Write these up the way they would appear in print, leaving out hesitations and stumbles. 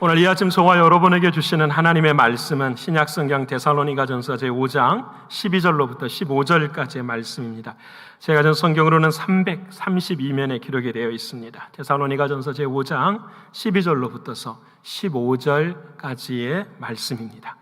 오늘 이 아침 저와 여러분에게 주시는 하나님의 말씀은 신약성경 데살로니가전서 제5장 12절로부터 15절까지의 말씀입니다. 제가 전 성경으로는 332면에 기록이 되어 있습니다. 데살로니가전서 제5장 12절로부터서 15절까지의 말씀입니다.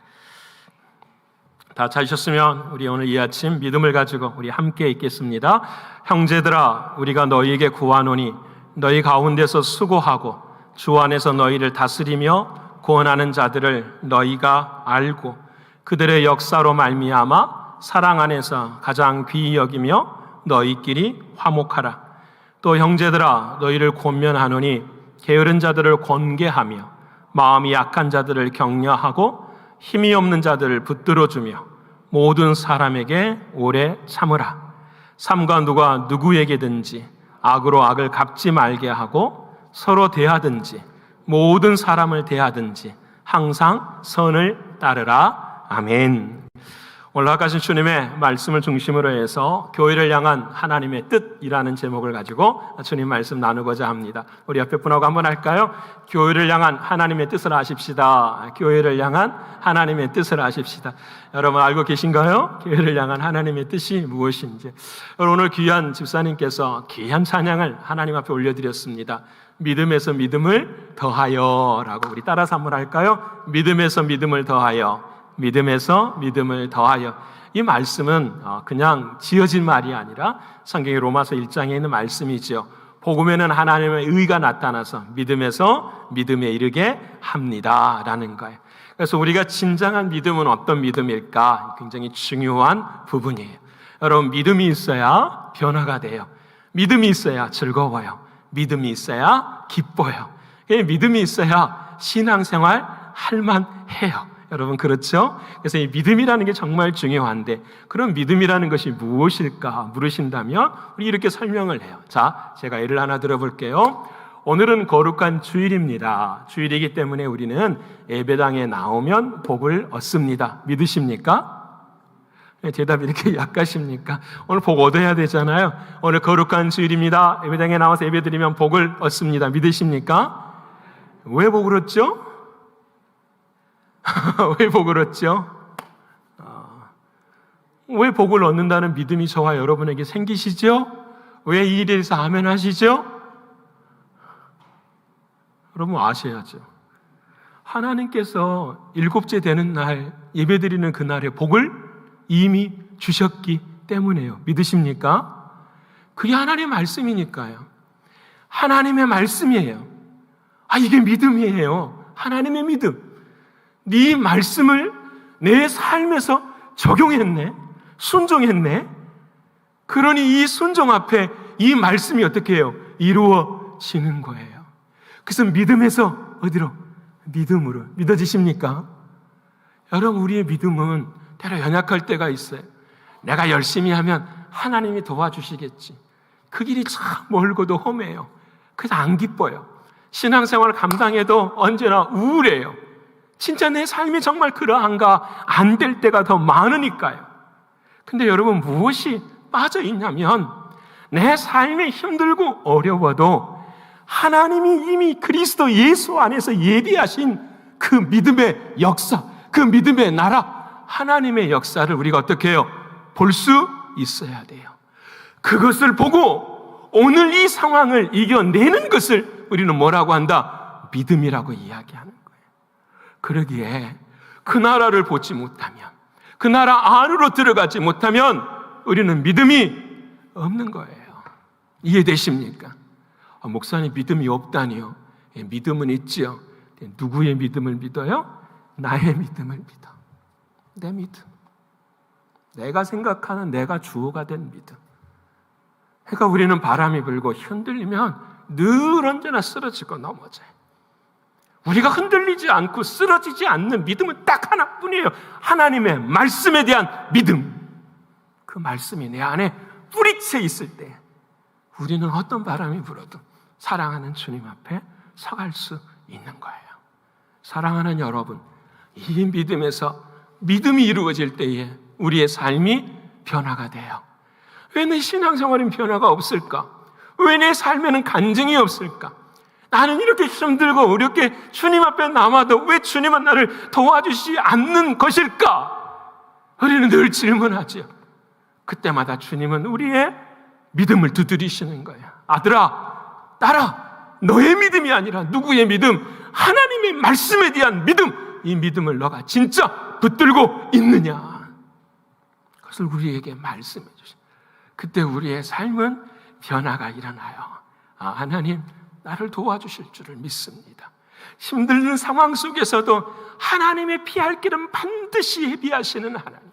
다 찾으셨으면 우리 오늘 이 아침 믿음을 가지고 우리 함께 읽겠습니다. 형제들아, 우리가 너희에게 구하노니 너희 가운데서 수고하고 주 안에서 너희를 다스리며 구원하는 자들을 너희가 알고 그들의 역사로 말미암아 사랑 안에서 가장 귀히 여기며 너희끼리 화목하라. 또 형제들아, 너희를 권면하노니 게으른 자들을 권계하며 마음이 약한 자들을 격려하고 힘이 없는 자들을 붙들어주며 모든 사람에게 오래 참으라. 삼가 누가 누구에게든지 악으로 악을 갚지 말게 하고 서로 대하든지 모든 사람을 대하든지 항상 선을 따르라. 아멘. 오늘 아까신 주님의 말씀을 중심으로 해서 교회를 향한 하나님의 뜻이라는 제목을 가지고 주님 말씀 나누고자 합니다. 우리 옆에 분하고 한번 할까요? 교회를 향한 하나님의 뜻을 아십시다. 교회를 향한 하나님의 뜻을 아십시다. 여러분 알고 계신가요? 교회를 향한 하나님의 뜻이 무엇인지. 오늘 귀한 집사님께서 귀한 찬양을 하나님 앞에 올려드렸습니다. 믿음에서 믿음을 더하여 라고 우리 따라서 한번 할까요? 믿음에서 믿음을 더하여, 믿음에서 믿음을 더하여. 이 말씀은 그냥 지어진 말이 아니라 성경의 로마서 1장에 있는 말씀이지요. 복음에는 하나님의 의가 나타나서 믿음에서 믿음에 이르게 합니다 라는 거예요. 그래서 우리가 진정한 믿음은 어떤 믿음일까? 굉장히 중요한 부분이에요. 여러분, 믿음이 있어야 변화가 돼요. 믿음이 있어야 즐거워요. 믿음이 있어야 기뻐요. 믿음이 있어야 신앙생활 할만해요. 여러분 그렇죠? 그래서 이 믿음이라는 게 정말 중요한데, 그럼 믿음이라는 것이 무엇일까 물으신다면 우리 이렇게 설명을 해요. 자, 제가 예를 하나 들어볼게요. 오늘은 거룩한 주일입니다. 주일이기 때문에 우리는 예배당에 나오면 복을 얻습니다. 믿으십니까? 대답이 이렇게 약하십니까? 오늘 복 얻어야 되잖아요. 오늘 거룩한 주일입니다. 예배당에 나와서 예배드리면 복을 얻습니다. 믿으십니까? 왜 복을 얻죠? 왜 복을 얻죠? 왜 복을 얻는다는 믿음이 저와 여러분에게 생기시죠? 왜 이 일에 대해서 아멘 하시죠? 여러분 아셔야죠. 하나님께서 일곱째 되는 날 예배드리는 그날에 복을 이미 주셨기 때문에요. 믿으십니까? 그게 하나님의 말씀이니까요. 하나님의 말씀이에요. 이게 믿음이에요. 하나님의 믿음. 네 말씀을 내 삶에서 적용했네. 순종했네. 그러니 이 순종 앞에 이 말씀이 어떻게 해요? 이루어지는 거예요. 그래서 믿음에서 어디로? 믿음으로. 믿어지십니까? 여러분, 우리의 믿음은 때로 연약할 때가 있어요. 내가 열심히 하면 하나님이 도와주시겠지. 그 길이 참 멀고도 험해요. 그래서 안 기뻐요. 신앙생활 감당해도 언제나 우울해요. 진짜 내 삶이 정말 그러한가? 안 될 때가 더 많으니까요. 근데 여러분, 무엇이 빠져 있냐면 내 삶이 힘들고 어려워도 하나님이 이미 그리스도 예수 안에서 예비하신 그 믿음의 역사, 그 믿음의 나라, 하나님의 역사를 우리가 어떻게 해요? 볼 수 있어야 돼요. 그것을 보고 오늘 이 상황을 이겨내는 것을 우리는 뭐라고 한다? 믿음이라고 이야기하는 거예요. 그러기에 그 나라를 보지 못하면, 그 나라 안으로 들어가지 못하면 우리는 믿음이 없는 거예요. 이해되십니까? 목사님, 믿음이 없다니요? 믿음은 있지요. 누구의 믿음을 믿어요? 나의 믿음을 믿어. 내 믿음. 내가 생각하는 내가 주어가 된 믿음. 그러니까 우리는 바람이 불고 흔들리면 늘 언제나 쓰러지고 넘어져요. 우리가 흔들리지 않고 쓰러지지 않는 믿음은 딱 하나뿐이에요. 하나님의 말씀에 대한 믿음. 그 말씀이 내 안에 뿌리채 있을 때 우리는 어떤 바람이 불어도 사랑하는 주님 앞에 서갈 수 있는 거예요. 사랑하는 여러분, 이 믿음에서 믿음이 이루어질 때에 우리의 삶이 변화가 돼요. 왜 내 신앙생활엔 변화가 없을까? 왜 내 삶에는 간증이 없을까? 나는 이렇게 힘들고 어렵게 주님 앞에 남아도 왜 주님은 나를 도와주시지 않는 것일까? 우리는 늘 질문하죠. 그때마다 주님은 우리의 믿음을 두드리시는 거예요. 아들아, 딸아, 너의 믿음이 아니라 누구의 믿음? 하나님의 말씀에 대한 믿음. 이 믿음을 너가 진짜 붙들고 있느냐? 그것을 우리에게 말씀해 주십니다. 그때 우리의 삶은 변화가 일어나요. 하나님 나를 도와주실 줄을 믿습니다. 힘든 상황 속에서도 하나님의 피할 길은 반드시 예비하시는 하나님,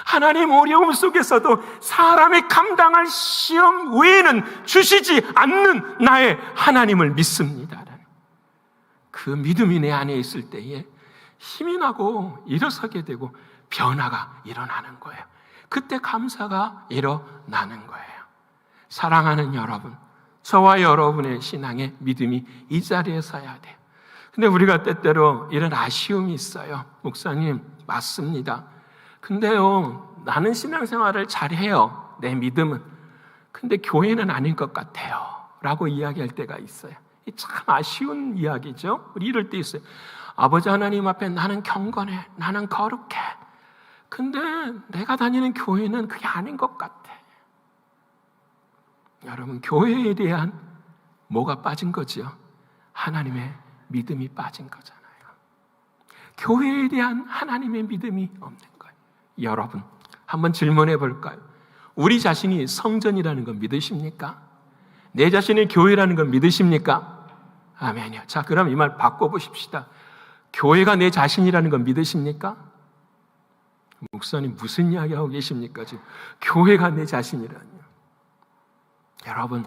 하나님 어려움 속에서도 사람이 감당할 시험 외에는 주시지 않는 나의 하나님을 믿습니다. 그 믿음이 내 안에 있을 때에 힘이 나고 일어서게 되고 변화가 일어나는 거예요. 그때 감사가 일어나는 거예요. 사랑하는 여러분, 저와 여러분의 신앙의 믿음이 이 자리에 서야 돼요. 근데 우리가 때때로 이런 아쉬움이 있어요. 목사님, 맞습니다. 근데요, 나는 신앙생활을 잘해요. 내 믿음은. 근데 교회는 아닌 것 같아요. 라고 이야기할 때가 있어요. 참 아쉬운 이야기죠. 우리 이럴 때 있어요. 아버지 하나님 앞에 나는 경건해. 나는 거룩해. 근데 내가 다니는 교회는 그게 아닌 것 같아. 여러분, 교회에 대한 뭐가 빠진 거죠? 하나님의 믿음이 빠진 거잖아요. 교회에 대한 하나님의 믿음이 없는 거예요. 여러분, 한번 질문해 볼까요? 우리 자신이 성전이라는 건 믿으십니까? 내 자신이 교회라는 건 믿으십니까? 아멘이요. 자, 그럼 이 말 바꿔보십시다. 교회가 내 자신이라는 건 믿으십니까? 목사님 무슨 이야기하고 계십니까? 지금 교회가 내 자신이라뇨. 여러분,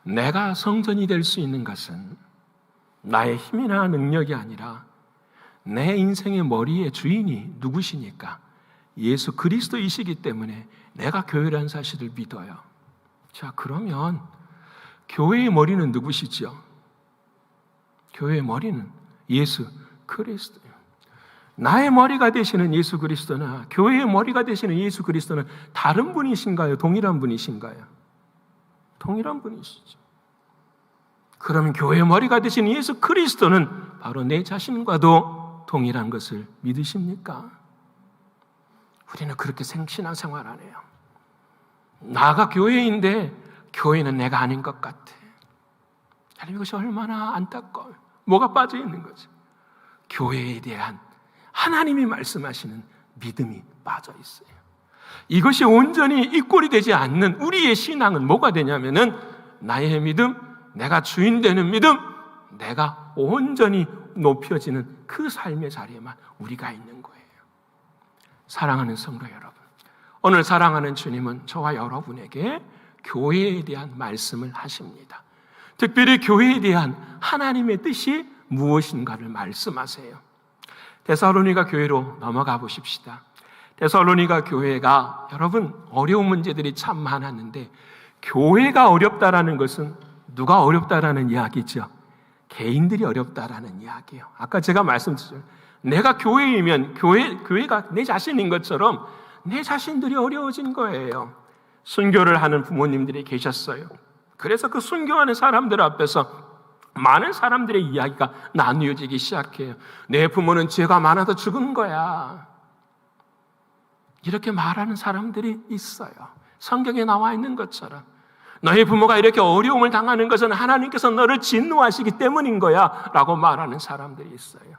내가 성전이 될 수 있는 것은 나의 힘이나 능력이 아니라 내 인생의 머리의 주인이 누구시니까? 예수 그리스도이시기 때문에 내가 교회라는 사실을 믿어요. 자, 그러면 교회의 머리는 누구시죠? 교회의 머리는 예수 그리스도예요. 나의 머리가 되시는 예수 그리스도나 교회의 머리가 되시는 예수 그리스도는 다른 분이신가요? 동일한 분이신가요? 동일한 분이시죠. 그러면 교회의 머리가 되시는 예수 그리스도는 바로 내 자신과도 동일한 것을 믿으십니까? 우리는 그렇게 신앙생활 안 해요. 나가 교회인데 교회는 내가 아닌 것 같아. 여러분, 이것이 얼마나 안타까워요. 뭐가 빠져 있는 거죠? 교회에 대한 하나님이 말씀하시는 믿음이 빠져 있어요. 이것이 온전히 이꼴이 되지 않는 우리의 신앙은 뭐가 되냐면은 나의 믿음, 내가 주인 되는 믿음, 내가 온전히 높여지는 그 삶의 자리에만 우리가 있는 거예요. 사랑하는 성도 여러분, 오늘 사랑하는 주님은 저와 여러분에게 교회에 대한 말씀을 하십니다. 특별히 교회에 대한 하나님의 뜻이 무엇인가를 말씀하세요. 데살로니가 교회로 넘어가 보십시다. 데살로니가 교회가 여러분 어려운 문제들이 참 많았는데 교회가 어렵다라는 것은 누가 어렵다라는 이야기죠? 개인들이 어렵다라는 이야기예요. 아까 제가 말씀드렸죠. 내가 교회이면 교회가 내 자신인 것처럼 내 자신들이 어려워진 거예요. 순교를 하는 부모님들이 계셨어요. 그래서 그 순교하는 사람들 앞에서 많은 사람들의 이야기가 나누어지기 시작해요. 내 부모는 죄가 많아서 죽은 거야. 이렇게 말하는 사람들이 있어요. 성경에 나와 있는 것처럼 너의 부모가 이렇게 어려움을 당하는 것은 하나님께서 너를 진노하시기 때문인 거야 라고 말하는 사람들이 있어요.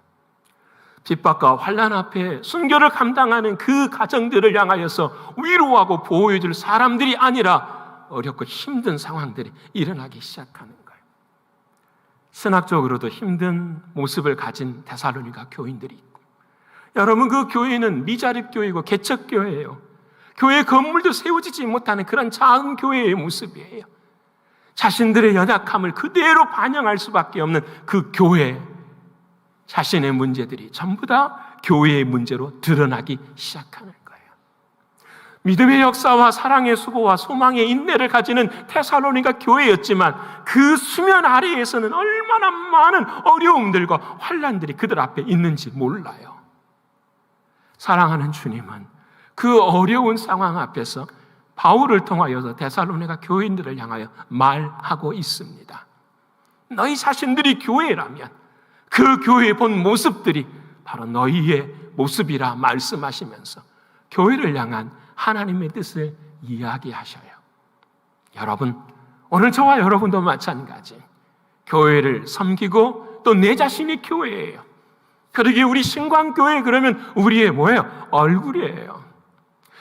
핍박과 환난 앞에 순교를 감당하는 그 가정들을 향하여서 위로하고 보호해줄 사람들이 아니라 어렵고 힘든 상황들이 일어나기 시작하는 거예요. 신학적으로도 힘든 모습을 가진 데살로니가 교인들이 있고, 여러분 그 교회는 미자립 교회고 개척 교회예요. 교회 건물도 세워지지 못하는 그런 작은 교회의 모습이에요. 자신들의 연약함을 그대로 반영할 수밖에 없는 그 교회, 자신의 문제들이 전부 다 교회의 문제로 드러나기 시작하는 거예요. 믿음의 역사와 사랑의 수고와 소망의 인내를 가지는 데살로니가 교회였지만 그 수면 아래에서는 얼마나 많은 어려움들과 환난들이 그들 앞에 있는지 몰라요. 사랑하는 주님은 그 어려운 상황 앞에서 바울을 통하여서 데살로니가 교인들을 향하여 말하고 있습니다. 너희 자신들이 교회라면 그 교회에 본 모습들이 바로 너희의 모습이라 말씀하시면서 교회를 향한 하나님의 뜻을 이야기하셔요. 여러분, 오늘 저와 여러분도 마찬가지. 교회를 섬기고 또 내 자신이 교회예요. 그러기에 우리 신광교회 그러면 우리의 뭐예요? 얼굴이에요.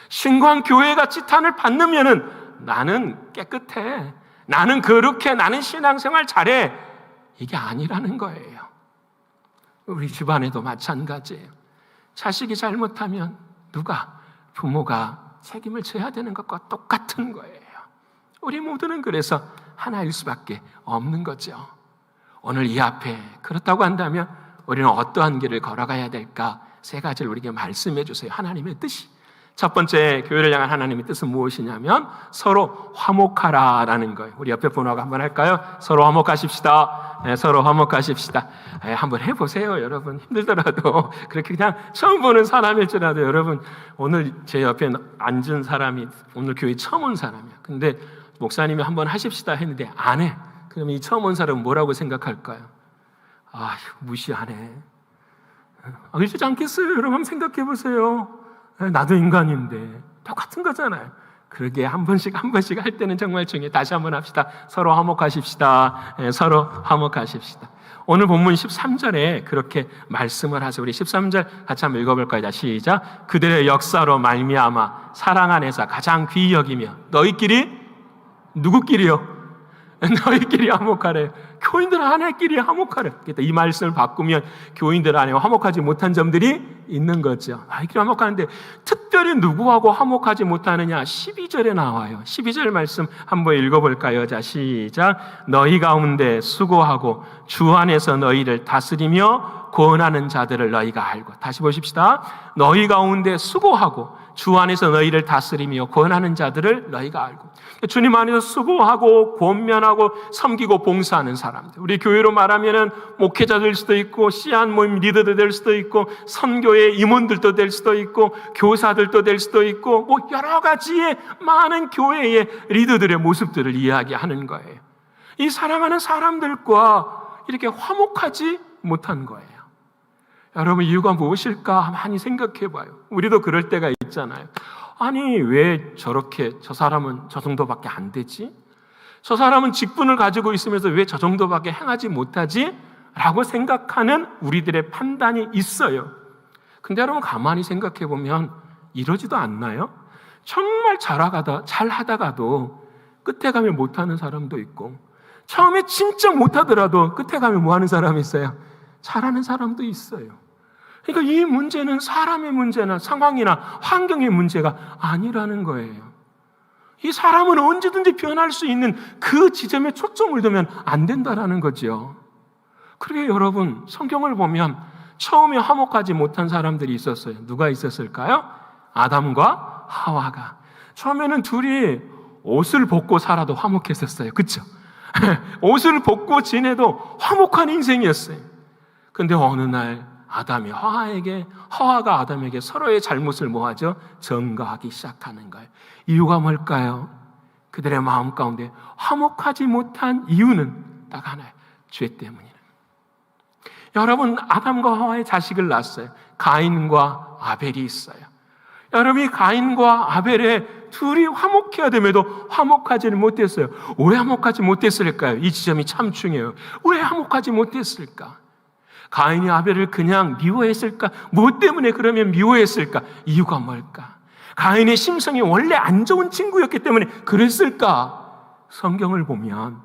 신광교회가 지탄을 받으면은 나는 깨끗해, 나는 거룩해, 나는 신앙생활 잘해, 이게 아니라는 거예요. 우리 집안에도 마찬가지예요. 자식이 잘못하면 부모가 책임을 져야 되는 것과 똑같은 거예요. 우리 모두는 그래서 하나일 수밖에 없는 거죠. 오늘 이 앞에 그렇다고 한다면 우리는 어떠한 길을 걸어가야 될까? 3가지를 우리에게 말씀해 주세요. 하나님의 뜻이. 첫 번째, 교회를 향한 하나님의 뜻은 무엇이냐면 서로 화목하라라는 거예요. 우리 옆에 분하고 한번 할까요? 서로 화목하십시다. 네, 서로 화목하십시다. 네, 한번 해보세요, 여러분. 힘들더라도 그렇게 그냥 처음 보는 사람일지라도 여러분, 오늘 제 옆에 앉은 사람이 오늘 교회 처음 온 사람이야. 근데 목사님이 한번 하십시다 했는데 안 해. 그러면 이 처음 온 사람은 뭐라고 생각할까요? 아, 무시하네. 그러지 않겠어요? 여러분 한번 생각해 보세요. 나도 인간인데 똑같은 거잖아요. 그러게 한 번씩 할 때는 정말 중요해요. 다시 한번 합시다. 서로 화목하십시다. 서로 화목하십시다. 오늘 본문 13절에 그렇게 말씀을 하세요. 우리 13절 같이 한번 읽어볼까요? 자, 시작. 그들의 역사로 말미암아 사랑 안에서 가장 귀히 여기며 너희끼리 누구끼리요? 너희끼리 화목하래. 교인들 안에끼리 화목하래. 이 말씀을 바꾸면 교인들 안에 화목하지 못한 점들이 있는 거죠. 너희끼리 화목하는데 특별히 누구하고 화목하지 못하느냐? 12절에 나와요. 12절 말씀 한번 읽어볼까요? 자, 시작. 너희 가운데 수고하고 주 안에서 너희를 다스리며 권하는 자들을 너희가 알고. 다시 보십시다. 너희 가운데 수고하고 주 안에서 너희를 다스리며 권하는 자들을 너희가 알고. 주님 안에서 수고하고 권면하고 섬기고 봉사하는 사람들. 우리 교회로 말하면은 목회자들 수도 있고 씨앗 모임 리더도 될 수도 있고 선교의 임원들도 될 수도 있고 교사들도 될 수도 있고 뭐 여러 가지의 많은 교회의 리더들의 모습들을 이야기하는 거예요. 이 사랑하는 사람들과 이렇게 화목하지 못한 거예요. 여러분, 이유가 무엇일까 많이 생각해 봐요. 우리도 그럴 때가 있잖아요. 아니, 왜 저렇게 저 사람은 저 정도밖에 안 되지? 저 사람은 직분을 가지고 있으면서 왜 저 정도밖에 행하지 못하지? 라고 생각하는 우리들의 판단이 있어요. 근데 여러분 가만히 생각해 보면 이러지도 않나요? 정말 잘하다가도 끝에 가면 못하는 사람도 있고, 처음에 진짜 못하더라도 끝에 가면 뭐하는 사람이 있어요? 잘하는 사람도 있어요. 그러니까 이 문제는 사람의 문제나 상황이나 환경의 문제가 아니라는 거예요. 이 사람은 언제든지 변할 수 있는 그 지점에 초점을 두면 안 된다라는 거죠. 그러게 여러분, 성경을 보면 처음에 화목하지 못한 사람들이 있었어요. 누가 있었을까요? 아담과 하와가. 처음에는 둘이 옷을 벗고 살아도 화목했었어요. 그렇죠? 옷을 벗고 지내도 화목한 인생이었어요. 근데 어느 날 하와가 아담에게 서로의 잘못을 뭐하죠? 전가하기 시작하는 거예요. 이유가 뭘까요? 그들의 마음 가운데 화목하지 못한 이유는 딱 하나예요. 죄 때문이에요. 여러분, 아담과 하와의 자식을 낳았어요. 가인과 아벨이 있어요. 여러분이 가인과 아벨의 둘이 화목해야 됨에도 화목하지는 못했어요. 왜 화목하지 못했을까요? 이 지점이 참 중요해요. 왜 화목하지 못했을까? 가인이 아벨을 그냥 미워했을까? 뭐 때문에 그러면 미워했을까? 이유가 뭘까? 가인의 심성이 원래 안 좋은 친구였기 때문에 그랬을까? 성경을 보면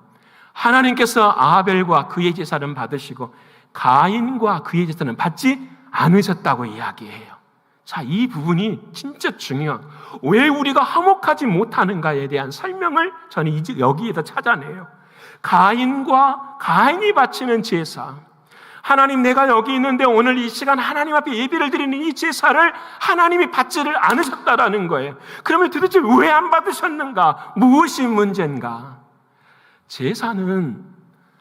하나님께서 아벨과 그의 제사는 받으시고 가인과 그의 제사는 받지 않으셨다고 이야기해요. 자, 이 부분이 진짜 중요한, 왜 우리가 화목하지 못하는가에 대한 설명을 저는 이제 여기에서 찾아내요. 가인이 바치는 제사, 하나님, 내가 여기 있는데 오늘 이 시간 하나님 앞에 예배를 드리는 이 제사를 하나님이 받지를 않으셨다라는 거예요. 그러면 도대체 왜 안 받으셨는가? 무엇이 문제인가? 제사는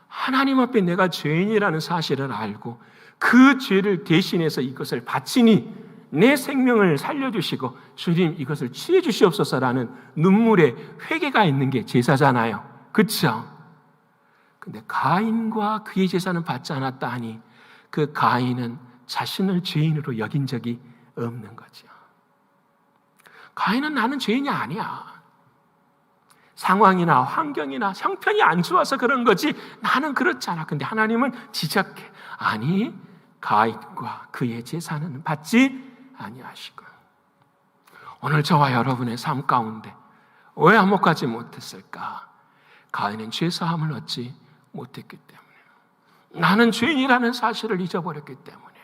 하나님 앞에 내가 죄인이라는 사실을 알고 그 죄를 대신해서 이것을 바치니 내 생명을 살려주시고 주님 이것을 취해 주시옵소서라는 눈물의 회개가 있는 게 제사잖아요. 그렇죠? 근데 가인과 그의 제사는 받지 않았다 하니 그 가인은 자신을 죄인으로 여긴 적이 없는 거죠. 가인은 나는 죄인이 아니야. 상황이나 환경이나 형편이 안 좋아서 그런 거지 나는 그렇지 않아. 근데 하나님은 지적해. 아니, 가인과 그의 제사는 받지 아니하시고. 오늘 저와 여러분의 삶 가운데 왜 화목하지 못했을까? 가인은 죄사함을 얻지 못했기 때문에, 나는 죄인이라는 사실을 잊어버렸기 때문에,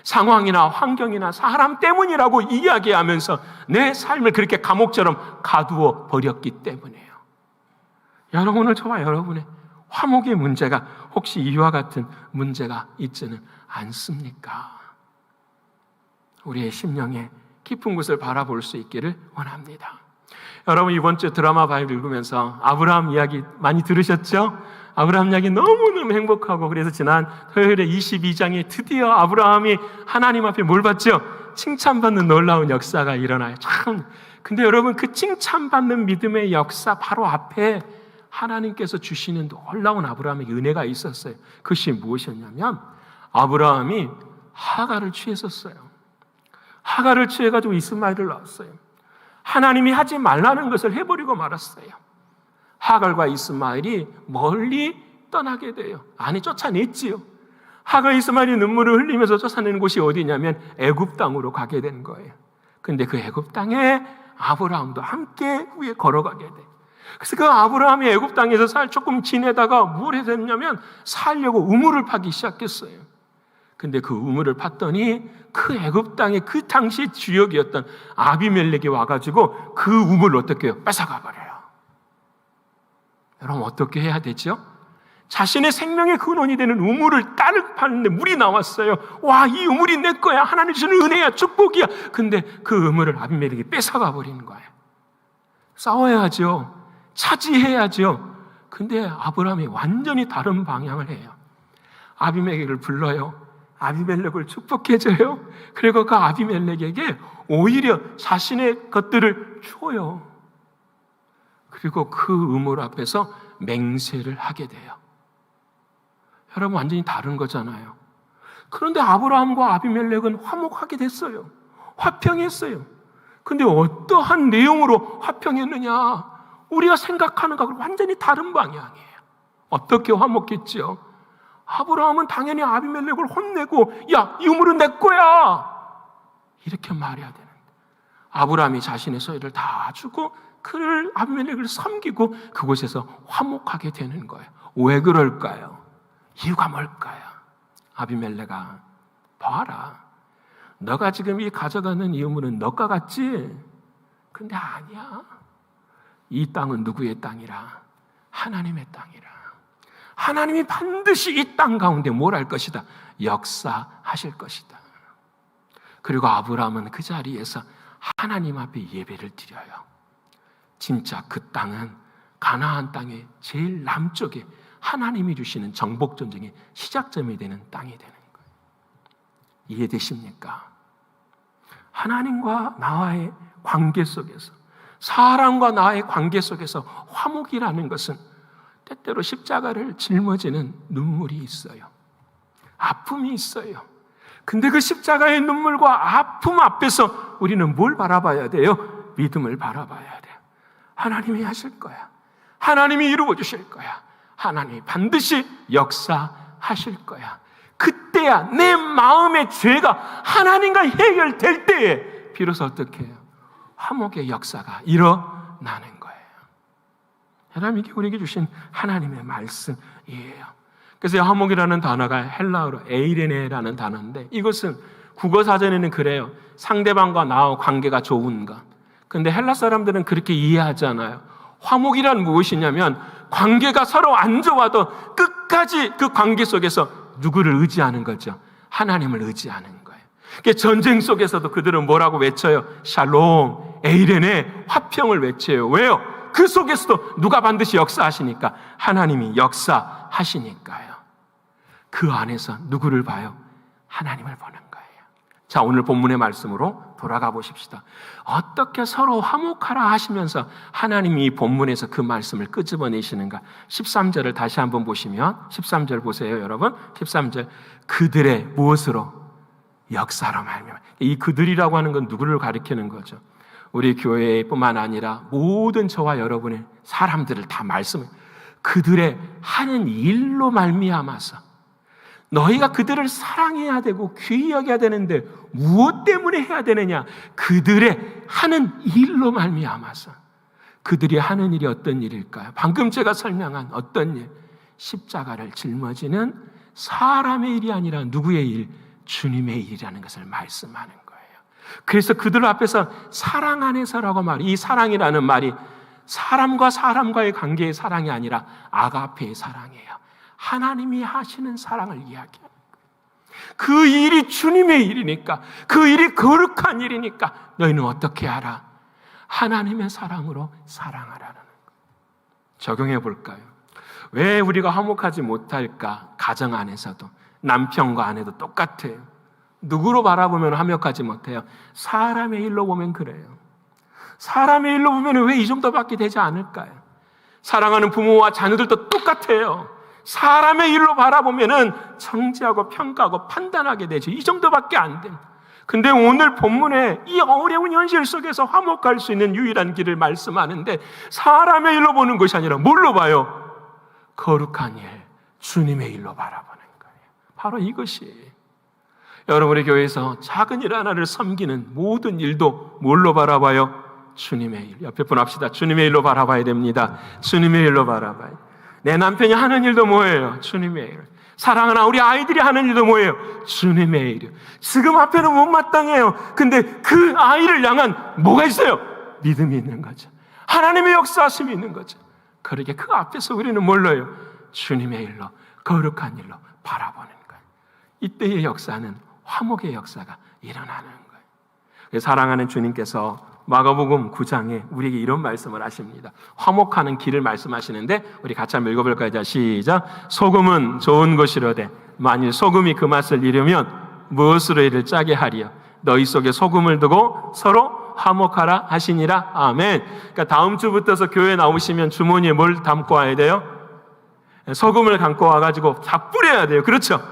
상황이나 환경이나 사람 때문이라고 이야기하면서 내 삶을 그렇게 감옥처럼 가두어 버렸기 때문에요. 여러분, 오늘 저와 여러분의 화목의 문제가 혹시 이와 같은 문제가 있지는 않습니까? 우리의 심령의 깊은 곳을 바라볼 수 있기를 원합니다. 여러분, 이번 주 드라마 바이블 읽으면서 아브라함 이야기 많이 들으셨죠? 아브라함 이야기 너무너무 행복하고, 그래서 지난 토요일에 22장에 드디어 아브라함이 하나님 앞에 뭘 받죠? 칭찬받는 놀라운 역사가 일어나요. 참, 근데 여러분, 그 칭찬받는 믿음의 역사 바로 앞에 하나님께서 주시는 놀라운 아브라함의 은혜가 있었어요. 그것이 무엇이었냐면 아브라함이 하갈을 취했었어요. 하갈을 취해가지고 이스마엘을 낳았어요. 하나님이 하지 말라는 것을 해버리고 말았어요. 하갈과 이스마엘이 멀리 떠나게 돼요. 아니, 쫓아냈지요. 하갈 이스마엘이 눈물을 흘리면서 쫓아내는 곳이 어디냐면 애굽 땅으로 가게 된 거예요. 근데 그 애굽 땅에 아브라함도 함께 후에 걸어가게 돼요. 그래서 그 아브라함이 애굽 땅에서 조금 지내다가 뭘 했냐면 살려고 우물을 파기 시작했어요. 근데 그 우물을 팠더니 그 애굽 땅의 그 당시 주역이었던 아비멜렉이 와가지고 그 우물을 어떻게 해요? 뺏어가 버려요. 여러분, 어떻게 해야 되죠? 자신의 생명의 근원이 되는 우물을 딸을 파는데 물이 나왔어요. 와, 이 우물이 내 거야. 하나님 주시는 은혜야, 축복이야. 근데 그 우물을 아비멜렉이 뺏어가 버리는 거예요. 싸워야죠. 차지해야죠. 근데 아브라함이 완전히 다른 방향을 해요. 아비멜렉을 불러요. 아비멜렉을 축복해줘요. 그리고 그 아비멜렉에게 오히려 자신의 것들을 줘요. 그리고 그 우물 앞에서 맹세를 하게 돼요. 여러분, 완전히 다른 거잖아요. 그런데 아브라함과 아비멜렉은 화목하게 됐어요. 화평했어요. 근데 어떠한 내용으로 화평했느냐? 우리가 생각하는 것과 완전히 다른 방향이에요. 어떻게 화목했죠? 아브라함은 당연히 아비멜렉을 혼내고, 야, 이 우물은 내 거야, 이렇게 말해야 되는데, 아브라함이 자신의 소유를 다 주고 그를 아비멜렉을 섬기고 그곳에서 화목하게 되는 거예요. 왜 그럴까요? 이유가 뭘까요? 아비멜렉아, 봐라, 너가 지금 이 가져가는 이 우물은 너가 같지? 근데 아니야. 이 땅은 누구의 땅이라? 하나님의 땅이라. 하나님이 반드시 이 땅 가운데 뭘 할 것이다? 역사하실 것이다. 그리고 아브라함은 그 자리에서 하나님 앞에 예배를 드려요. 진짜 그 땅은 가나안 땅의 제일 남쪽에 하나님이 주시는 정복 전쟁의 시작점이 되는 땅이 되는 거예요. 이해되십니까? 하나님과 나와의 관계 속에서, 사람과 나의 관계 속에서 화목이라는 것은 때때로 십자가를 짊어지는 눈물이 있어요. 아픔이 있어요. 근데 그 십자가의 눈물과 아픔 앞에서 우리는 뭘 바라봐야 돼요? 믿음을 바라봐야 돼요. 하나님이 하실 거야. 하나님이 이루어 주실 거야. 하나님이 반드시 역사하실 거야. 그때야 내 마음의 죄가 하나님과 해결될 때에 비로소 어떻게 해요? 화목의 역사가 일어나는 거예요. 여러분, 이게 우리에게 주신 하나님의 말씀이에요. 그래서 화목이라는 단어가 헬라어로 에이레네라는 단어인데, 이것은 국어사전에는 그래요. 상대방과 나와 관계가 좋은 것. 근데 헬라 사람들은 그렇게 이해하잖아요. 화목이란 무엇이냐면 관계가 서로 안 좋아도 끝까지 그 관계 속에서 누구를 의지하는 거죠? 하나님을 의지하는 거예요. 전쟁 속에서도 그들은 뭐라고 외쳐요? 샬롬, 에이레네, 화평을 외쳐요. 왜요? 그 속에서도 누가 반드시 역사하시니까, 하나님이 역사하시니까요. 그 안에서 누구를 봐요? 하나님을 보는 거예요. 자, 오늘 본문의 말씀으로 돌아가 보십시다. 어떻게 서로 화목하라 하시면서 하나님이 이 본문에서 그 말씀을 끄집어내시는가. 13절을 다시 한번 보시면 13절 보세요, 여러분. 13절 그들의 무엇으로? 역사로 말미암아. 이 그들이라고 하는 건 누구를 가리키는 거죠? 우리 교회뿐만 아니라 모든 저와 여러분의 사람들을 다 말씀을 그들의 하는 일로 말미암아서 너희가 그들을 사랑해야 되고 귀히 여겨야 되는데 무엇 때문에 해야 되느냐? 그들의 하는 일로 말미암아서. 그들이 하는 일이 어떤 일일까요? 방금 제가 설명한 어떤 일? 십자가를 짊어지는 사람의 일이 아니라 누구의 일? 주님의 일이라는 것을 말씀하는 거예요. 그래서 그들 앞에서 사랑 안에서라고 말이, 이 사랑이라는 말이 사람과 사람과의 관계의 사랑이 아니라 아가페의 사랑이에요. 하나님이 하시는 사랑을 이야기하는 거예요. 그 일이 주님의 일이니까, 그 일이 거룩한 일이니까 너희는 어떻게 하라? 하나님의 사랑으로 사랑하라는 거예요. 적용해 볼까요? 왜 우리가 화목하지 못할까? 가정 안에서도 남편과 아내도 똑같아요. 누구로 바라보면 화목하지 못해요? 사람의 일로 보면 그래요. 사람의 일로 보면 왜 이 정도밖에 되지 않을까요? 사랑하는 부모와 자녀들도 똑같아요. 사람의 일로 바라보면은 정죄하고 평가하고 판단하게 되죠. 이 정도밖에 안 됩니다. 근데 오늘 본문에 이 어려운 현실 속에서 화목할 수 있는 유일한 길을 말씀하는데 사람의 일로 보는 것이 아니라 뭘로 봐요? 거룩한 일, 주님의 일로 바라보는 거예요. 바로 이것이 여러분 우리 교회에서 작은 일 하나를 섬기는 모든 일도 뭘로 바라봐요? 주님의 일. 옆에 분 합시다. 주님의 일로 바라봐야 됩니다. 주님의 일로 바라봐요. 내 남편이 하는 일도 뭐예요? 주님의 일. 사랑하는 우리 아이들이 하는 일도 뭐예요? 주님의 일이요. 지금 앞에는 못마땅해요. 근데 그 아이를 향한 뭐가 있어요? 믿음이 있는 거죠. 하나님의 역사하심이 있는 거죠. 그러게 그 앞에서 우리는 뭘로요? 주님의 일로, 거룩한 일로 바라보는 거예요. 이때의 역사는 화목의 역사가 일어나는 거예요. 사랑하는 주님께서 마가복음 9장에 우리에게 이런 말씀을 하십니다. 화목하는 길을 말씀하시는데 우리 같이 한번 읽어볼까요? 자, 시작. 소금은 좋은 것이로되 만일 소금이 그 맛을 잃으면 무엇으로 이를 짜게 하리요? 너희 속에 소금을 두고 서로 화목하라 하시니라. 아멘. 그러니까 다음 주부터서 교회 나오시면 주머니에 뭘 담고 와야 돼요? 소금을 담고 와가지고 다 뿌려야 돼요. 그렇죠?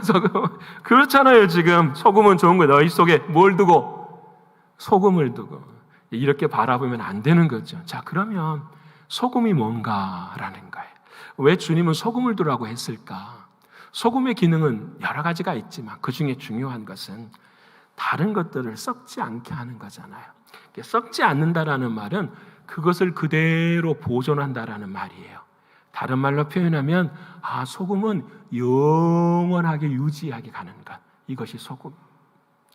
소금. 그렇잖아요. 지금 소금은 좋은 거예요. 너희 속에 뭘 두고? 소금을 두고. 이렇게 바라보면 안 되는 거죠. 자, 그러면 소금이 뭔가라는 거예요. 왜 주님은 소금을 두라고 했을까? 소금의 기능은 여러 가지가 있지만 그 중에 중요한 것은 다른 것들을 썩지 않게 하는 거잖아요. 썩지 않는다라는 말은 그것을 그대로 보존한다라는 말이에요. 다른 말로 표현하면 소금은 영원하게 유지하게 가는 것. 이것이 소금.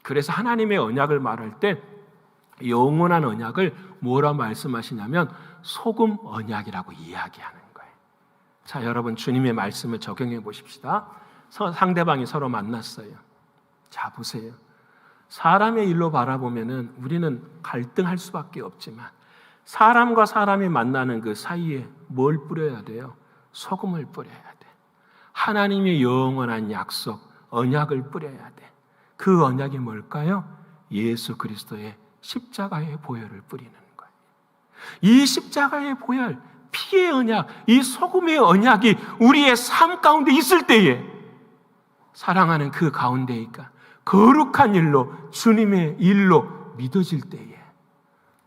그래서 하나님의 언약을 말할 때 영원한 언약을 뭐라 말씀하시냐면 소금 언약이라고 이야기하는 거예요. 자, 여러분 주님의 말씀을 적용해 보십시다. 상대방이 서로 만났어요. 자, 보세요. 사람의 일로 바라보면은 우리는 갈등할 수밖에 없지만 사람과 사람이 만나는 그 사이에 뭘 뿌려야 돼요? 소금을 뿌려야 돼. 하나님의 영원한 약속, 언약을 뿌려야 돼. 그 언약이 뭘까요? 예수 그리스도의 십자가의 보혈을 뿌리는 거예요. 이 십자가의 보혈, 피의 언약, 이 소금의 언약이 우리의 삶 가운데 있을 때에 사랑하는 그 가운데이까 거룩한 일로 주님의 일로 믿어질 때에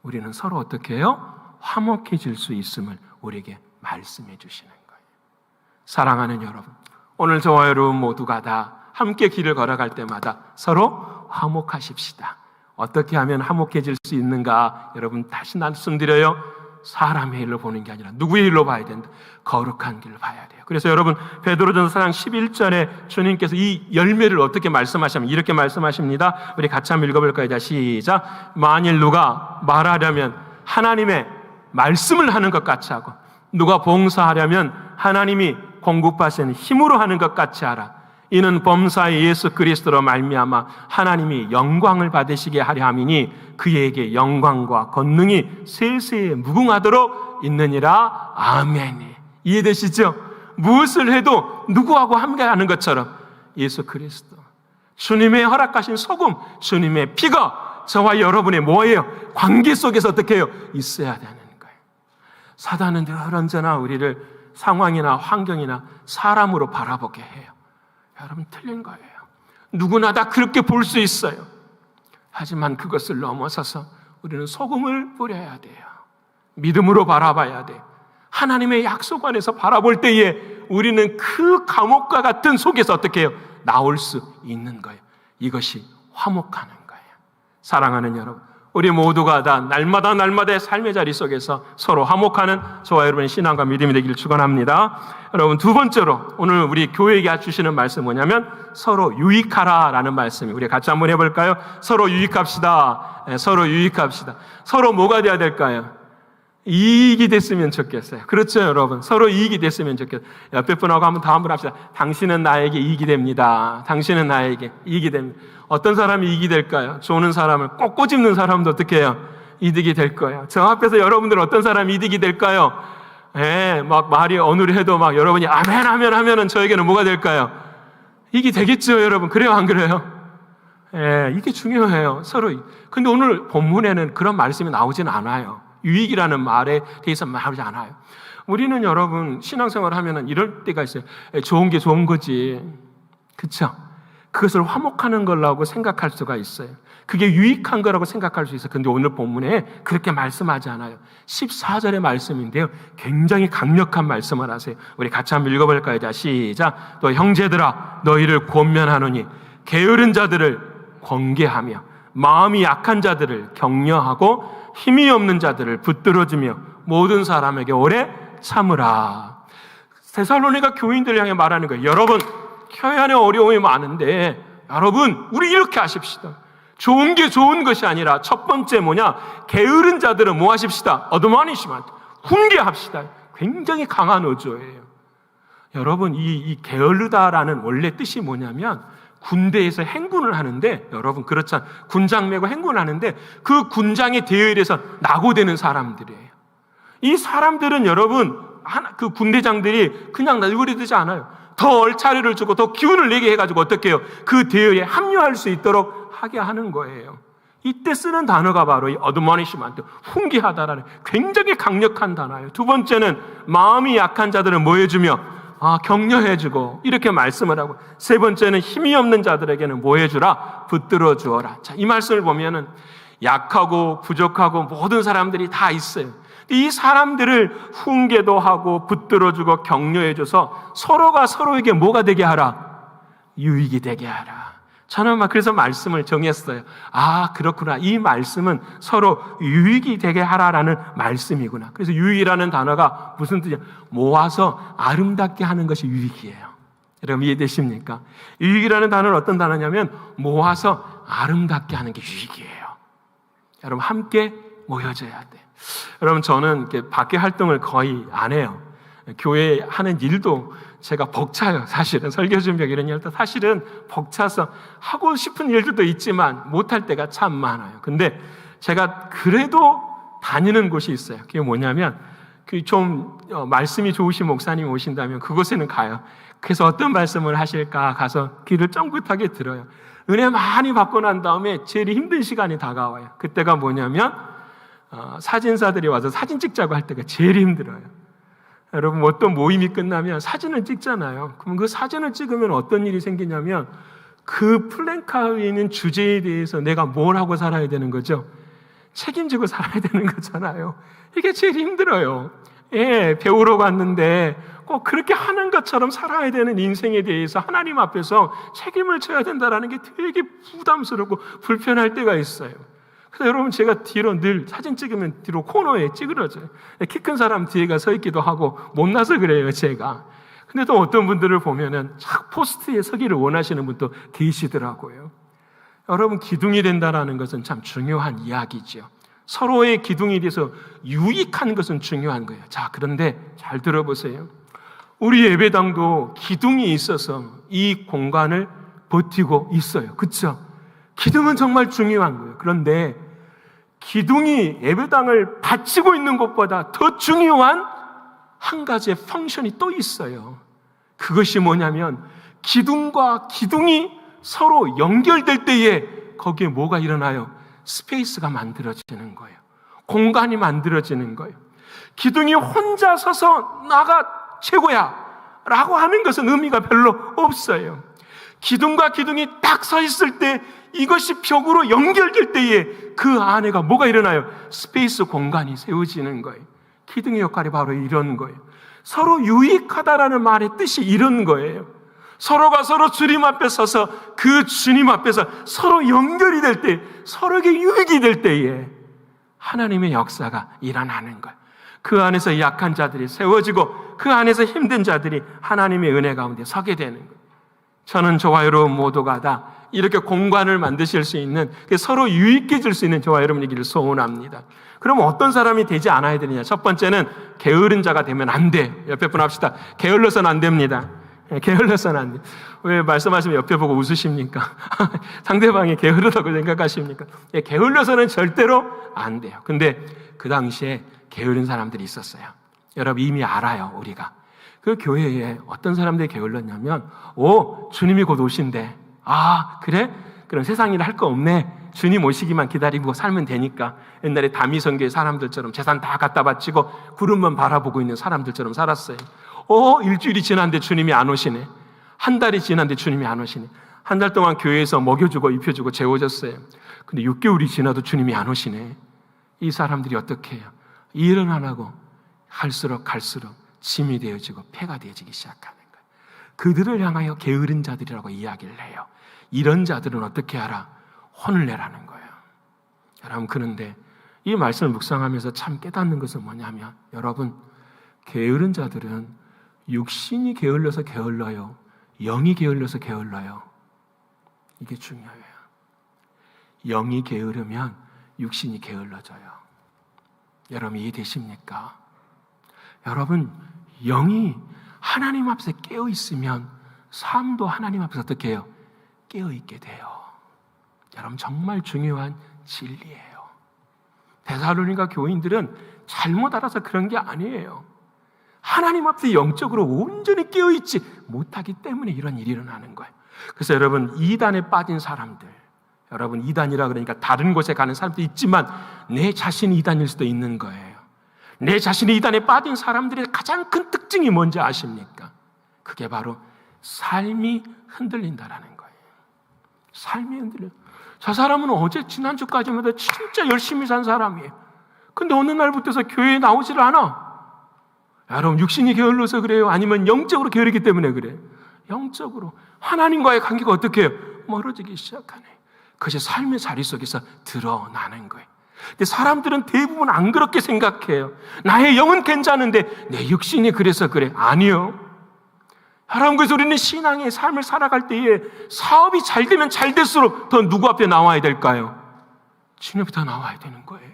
우리는 서로 어떻게 해요? 화목해질 수 있음을 우리에게 말씀해 주시는 거예요. 사랑하는 여러분, 오늘 저와 여러분 모두가 다 함께 길을 걸어갈 때마다 서로 화목하십시다. 어떻게 하면 화목해질 수 있는가? 여러분 다시 말씀드려요. 사람의 일로 보는 게 아니라 누구의 일로 봐야 된다. 거룩한 길을 봐야 돼요. 그래서 여러분 베드로전서 4장 11절에 주님께서 이 열매를 어떻게 말씀하시냐면 이렇게 말씀하십니다. 우리 같이 한번 읽어볼까요? 자, 시작. 만일 누가 말하려면 하나님의 말씀을 하는 것 같이 하고 누가 봉사하려면 하나님이 공급하시는 힘으로 하는 것 같이 하라. 이는 범사의 예수 그리스도로 말미암아 하나님이 영광을 받으시게 하려 함이니 그에게 영광과 권능이 세세에 무궁하도록 있느니라. 아멘. 이해되시죠? 무엇을 해도 누구하고 함께하는 것처럼 예수 그리스도, 주님의 허락하신 소금, 주님의 피가 저와 여러분의 뭐예요? 관계 속에서 어떻게 해요? 있어야 되는 거예요. 사단은 늘 언제나 우리를 상황이나 환경이나 사람으로 바라보게 해요. 여러분, 틀린 거예요. 누구나 다 그렇게 볼 수 있어요. 하지만 그것을 넘어서서 우리는 소금을 뿌려야 돼요. 믿음으로 바라봐야 돼요. 하나님의 약속 안에서 바라볼 때에 우리는 그 감옥과 같은 속에서 어떻게 해요? 나올 수 있는 거예요. 이것이 화목하는 거예요. 사랑하는 여러분, 우리 모두가 다 날마다의 삶의 자리 속에서 서로 화목하는 저와 여러분의 신앙과 믿음이 되기를 축원합니다. 여러분, 두 번째로 오늘 우리 교회에게 주시는 말씀은 뭐냐면 서로 유익하라라는 말씀이, 우리 같이 한번 해볼까요? 서로 유익합시다. 서로 유익합시다. 서로 뭐가 돼야 될까요? 이익이 됐으면 좋겠어요. 그렇죠, 여러분? 서로 이익이 됐으면 좋겠어요. 옆에 분하고 한번 합시다. 당신은 나에게 이익이 됩니다. 당신은 나에게 이익이 됩니다. 어떤 사람이 이익이 될까요? 좋은 사람을 꼭 꼬집는 사람도 어떻게 해요? 이득이 될 거예요. 저 앞에서 여러분들은 어떤 사람이 이득이 될까요? 막 말이 어눌해도 막 여러분이 아멘 하면은 저에게는 뭐가 될까요? 이익이 되겠죠, 여러분? 그래요, 안 그래요? 이게 중요해요. 서로. 근데 오늘 본문에는 그런 말씀이 나오진 않아요. 유익이라는 말에 대해서 말하지 않아요. 우리는 여러분 신앙생활을 하면은 이럴 때가 있어요. 좋은 게 좋은 거지. 그렇죠? 그것을 화목하는 거라고 생각할 수가 있어요. 그게 유익한 거라고 생각할 수 있어요. 근데 오늘 본문에 그렇게 말씀하지 않아요. 14절의 말씀인데요. 굉장히 강력한 말씀을 하세요. 우리 같이 한번 읽어볼까요? 자, 시작. 또 형제들아 너희를 권면하노니 게으른 자들을 권계하며 마음이 약한 자들을 격려하고 힘이 없는 자들을 붙들어주며 모든 사람에게 오래 참으라. 데살로니가 교인들을 향해 말하는 거예요. 여러분, 교회 안에 어려움이 많은데 여러분, 우리 이렇게 하십시다. 좋은 게 좋은 것이 아니라 첫 번째 뭐냐? 게으른 자들은 뭐 하십시다? 어드모니시먼트, 훈계합시다. 굉장히 강한 어조예요. 여러분, 이 게으르다라는 원래 뜻이 뭐냐면 군대에서 행군을 하는데, 여러분 그렇잖아요. 군장 메고 행군을 하는데 그 군장의 대열에서 낙오되는 사람들이에요. 이 사람들은 여러분 그 군대장들이 그냥 내버려두지 않아요. 더 얼차례를 주고 더 기운을 내게 해가지고 어떻게 해요? 그 대열에 합류할 수 있도록 하게 하는 거예요. 이때 쓰는 단어가 바로 이 어드모니시먼트, 훈계하다라는 굉장히 강력한 단어예요. 두 번째는 마음이 약한 자들은 뭐 해주며 격려해주고 이렇게 말씀을 하고, 세 번째는 힘이 없는 자들에게는 뭐 해주라? 붙들어 주어라. 자, 이 말씀을 보면은 약하고 부족하고 모든 사람들이 다 있어요. 이 사람들을 훈계도 하고 붙들어주고 격려해줘서 서로가 서로에게 뭐가 되게 하라? 유익이 되게 하라. 저는 그래서 말씀을 정했어요. 그렇구나. 이 말씀은 서로 유익이 되게 하라라는 말씀이구나. 그래서 유익이라는 단어가 무슨 뜻이야? 모아서 아름답게 하는 것이 유익이에요. 여러분 이해되십니까? 유익이라는 단어는 어떤 단어냐면 모아서 아름답게 하는 게 유익이에요. 여러분 함께 모여져야 돼. 여러분 저는 이렇게 밖에 활동을 거의 안 해요. 교회 하는 일도 제가 벅차요. 사실은 설교 준비하고 이런 일도 사실은 벅차서 하고 싶은 일들도 있지만 못할 때가 참 많아요. 근데 제가 그래도 다니는 곳이 있어요. 그게 뭐냐면 좀 말씀이 좋으신 목사님이 오신다면 그곳에는 가요. 그래서 어떤 말씀을 하실까 가서 귀를 쫑긋하게 들어요. 은혜 많이 받고 난 다음에 제일 힘든 시간이 다가와요. 그때가 뭐냐면 사진사들이 와서 사진 찍자고 할 때가 제일 힘들어요. 여러분 어떤 모임이 끝나면 사진을 찍잖아요. 그럼 그 사진을 찍으면 어떤 일이 생기냐면 그 플랜카드에 있는 주제에 대해서 내가 뭘 하고 살아야 되는 거죠? 책임지고 살아야 되는 거잖아요. 이게 제일 힘들어요. 배우러 갔는데 꼭 그렇게 하는 것처럼 살아야 되는 인생에 대해서 하나님 앞에서 책임을 져야 된다는 게 되게 부담스럽고 불편할 때가 있어요. 그래서 여러분 제가 뒤로 늘 사진 찍으면 뒤로 코너에 찌그러져요. 키 큰 사람 뒤에가 서 있기도 하고 못나서 그래요 제가. 근데 또 어떤 분들을 보면은 착 포스트에 서기를 원하시는 분도 계시더라고요. 여러분 기둥이 된다는 것은 참 중요한 이야기죠. 서로의 기둥이 돼서 유익한 것은 중요한 거예요. 자, 그런데 잘 들어보세요. 우리 예배당도 기둥이 있어서 이 공간을 버티고 있어요. 그렇죠? 기둥은 정말 중요한 거예요. 그런데 기둥이 예배당을 받치고 있는 것보다 더 중요한 한 가지의 펑션이 또 있어요. 그것이 뭐냐면 기둥과 기둥이 서로 연결될 때에 거기에 뭐가 일어나요? 스페이스가 만들어지는 거예요. 공간이 만들어지는 거예요. 기둥이 혼자 서서 나가 최고야 라고 하는 것은 의미가 별로 없어요. 기둥과 기둥이 딱 서 있을 때, 이것이 벽으로 연결될 때에 그 안에가 뭐가 일어나요? 스페이스, 공간이 세워지는 거예요. 기둥의 역할이 바로 이런 거예요. 서로 유익하다라는 말의 뜻이 이런 거예요. 서로가 서로 주님 앞에 서서 그 주님 앞에서 서로 연결이 될 때, 서로에게 유익이 될 때에 하나님의 역사가 일어나는 거예요. 그 안에서 약한 자들이 세워지고 그 안에서 힘든 자들이 하나님의 은혜 가운데 서게 되는 거예요. 저는 저와 여러분 모두가 다 이렇게 공간을 만드실 수 있는, 서로 유익해질 수 있는 저와 여러분이기를 소원합니다. 그러면 어떤 사람이 되지 않아야 되느냐? 첫 번째는 게으른 자가 되면 안 돼. 옆에 분 합시다. 게을러서는 안 됩니다. 게을러서는 안 돼. 왜 말씀하시면 옆에 보고 웃으십니까? 상대방이 게으르다고 생각하십니까? 게을러서는 절대로 안 돼요. 근데 그 당시에 게으른 사람들이 있었어요. 여러분 이미 알아요, 우리가. 그 교회에 어떤 사람들이 게을렀냐면, 주님이 곧 오신대. 아, 그래? 그럼 세상 일 할 거 없네. 주님 오시기만 기다리고 살면 되니까. 옛날에 다미성교의 사람들처럼 재산 다 갖다 바치고 구름만 바라보고 있는 사람들처럼 살았어요. 일주일이 지났는데 주님이 안 오시네. 한 달이 지났는데 주님이 안 오시네. 한 달 동안 교회에서 먹여주고 입혀주고 재워줬어요. 근데 6개월이 지나도 주님이 안 오시네. 이 사람들이 어떻게 해요? 일은 안 하고 갈수록 짐이 되어지고 폐가 되어지기 시작하는 거예요. 그들을 향하여 게으른 자들이라고 이야기를 해요. 이런 자들은 어떻게 하라? 혼을 내라는 거예요. 여러분, 그런데 이 말씀을 묵상하면서 참 깨닫는 것은 뭐냐면, 여러분, 게으른 자들은 육신이 게을러서 게을러요, 영이 게을러서 게을러요. 이게 중요해요. 영이 게으르면 육신이 게을러져요. 여러분 이해되십니까? 여러분, 영이 하나님 앞에서 깨어있으면 삶도 하나님 앞에서 어떻게 해요? 깨어있게 돼요. 여러분 정말 중요한 진리예요. 데살로니가 교인들은 잘못 알아서 그런 게 아니에요. 하나님 앞에서 영적으로 온전히 깨어있지 못하기 때문에 이런 일이 일어나는 거예요. 그래서 여러분, 이단에 빠진 사람들, 여러분 이단이라 그러니까 다른 곳에 가는 사람도 있지만 내 자신이 이단일 수도 있는 거예요. 내 자신이 이단에 빠진 사람들의 가장 큰 특징이 뭔지 아십니까? 그게 바로 삶이 흔들린다라는 거예요. 삶이 흔들려. 저 사람은 어제 지난주까지만 해도 진짜 열심히 산 사람이에요. 근데 어느 날부터서 교회에 나오지를 않아. 여러분 육신이 게을러서 그래요? 아니면 영적으로 게으르기 때문에 그래요? 영적으로. 하나님과의 관계가 어떻게 해요? 멀어지기 시작하네. 그것이 삶의 자리 속에서 드러나는 거예요. 근데 사람들은 대부분 안 그렇게 생각해요. 나의 영은 괜찮은데 내 육신이 그래서 그래. 아니요. 여러분, 그래서 우리는 신앙의 삶을 살아갈 때에 사업이 잘 되면 잘 될수록 더 누구 앞에 나와야 될까요? 주님 앞에 더 나와야 되는 거예요.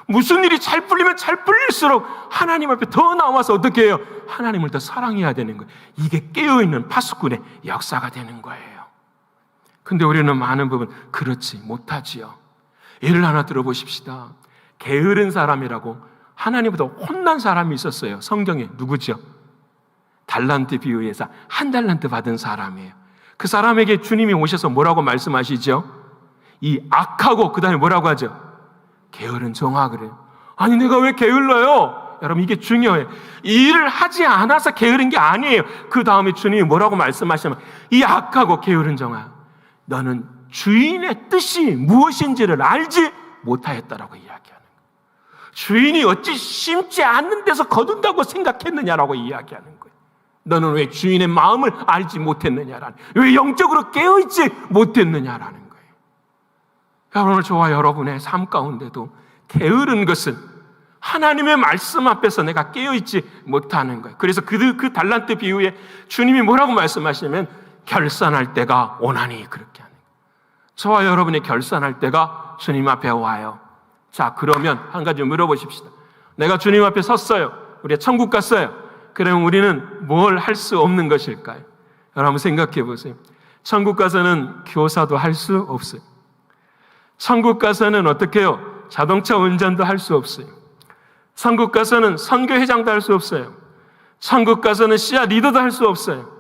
무슨 일이 잘 풀리면 잘 풀릴수록 하나님 앞에 더 나와서 어떻게 해요? 하나님을 더 사랑해야 되는 거예요. 이게 깨어있는 파수꾼의 역사가 되는 거예요. 근데 우리는 많은 부분 그렇지 못하지요. 예를 하나 들어보십시다. 게으른 사람이라고 하나님보다 혼난 사람이 있었어요. 성경에. 누구죠? 달란트 비유에서 한 달란트 받은 사람이에요. 그 사람에게 주님이 오셔서 뭐라고 말씀하시죠? 이 악하고 그 다음에 뭐라고 하죠? 게으른 종아 그래요. 아니 내가 왜 게을러요? 여러분 이게 중요해요. 이 일을 하지 않아서 게으른 게 아니에요. 그 다음에 주님이 뭐라고 말씀하시면 이 악하고 게으른 종아, 너는 주인의 뜻이 무엇인지를 알지 못하였다라고 이야기하는 거예요. 주인이 어찌 심지 않는 데서 거둔다고 생각했느냐라고 이야기하는 거예요. 너는 왜 주인의 마음을 알지 못했느냐라는, 왜 영적으로 깨어있지 못했느냐라는 거예요. 오늘 저와 여러분의 삶 가운데도 게으른 것은 하나님의 말씀 앞에서 내가 깨어있지 못하는 거예요. 그래서 그 달란트 비유에 주님이 뭐라고 말씀하시냐면 결산할 때가 오나니 그렇게 하는 거예요. 저와 여러분이 결산할 때가 주님 앞에 와요. 자, 그러면 한 가지 물어보십시다. 내가 주님 앞에 섰어요. 우리가 천국 갔어요. 그러면 우리는 뭘 할 수 없는 것일까요? 여러분 생각해 보세요. 천국 가서는 교사도 할 수 없어요. 천국 가서는 어떻게 해요? 자동차 운전도 할 수 없어요. 천국 가서는 선교회장도 할 수 없어요. 천국 가서는 씨앗 리더도 할 수 없어요.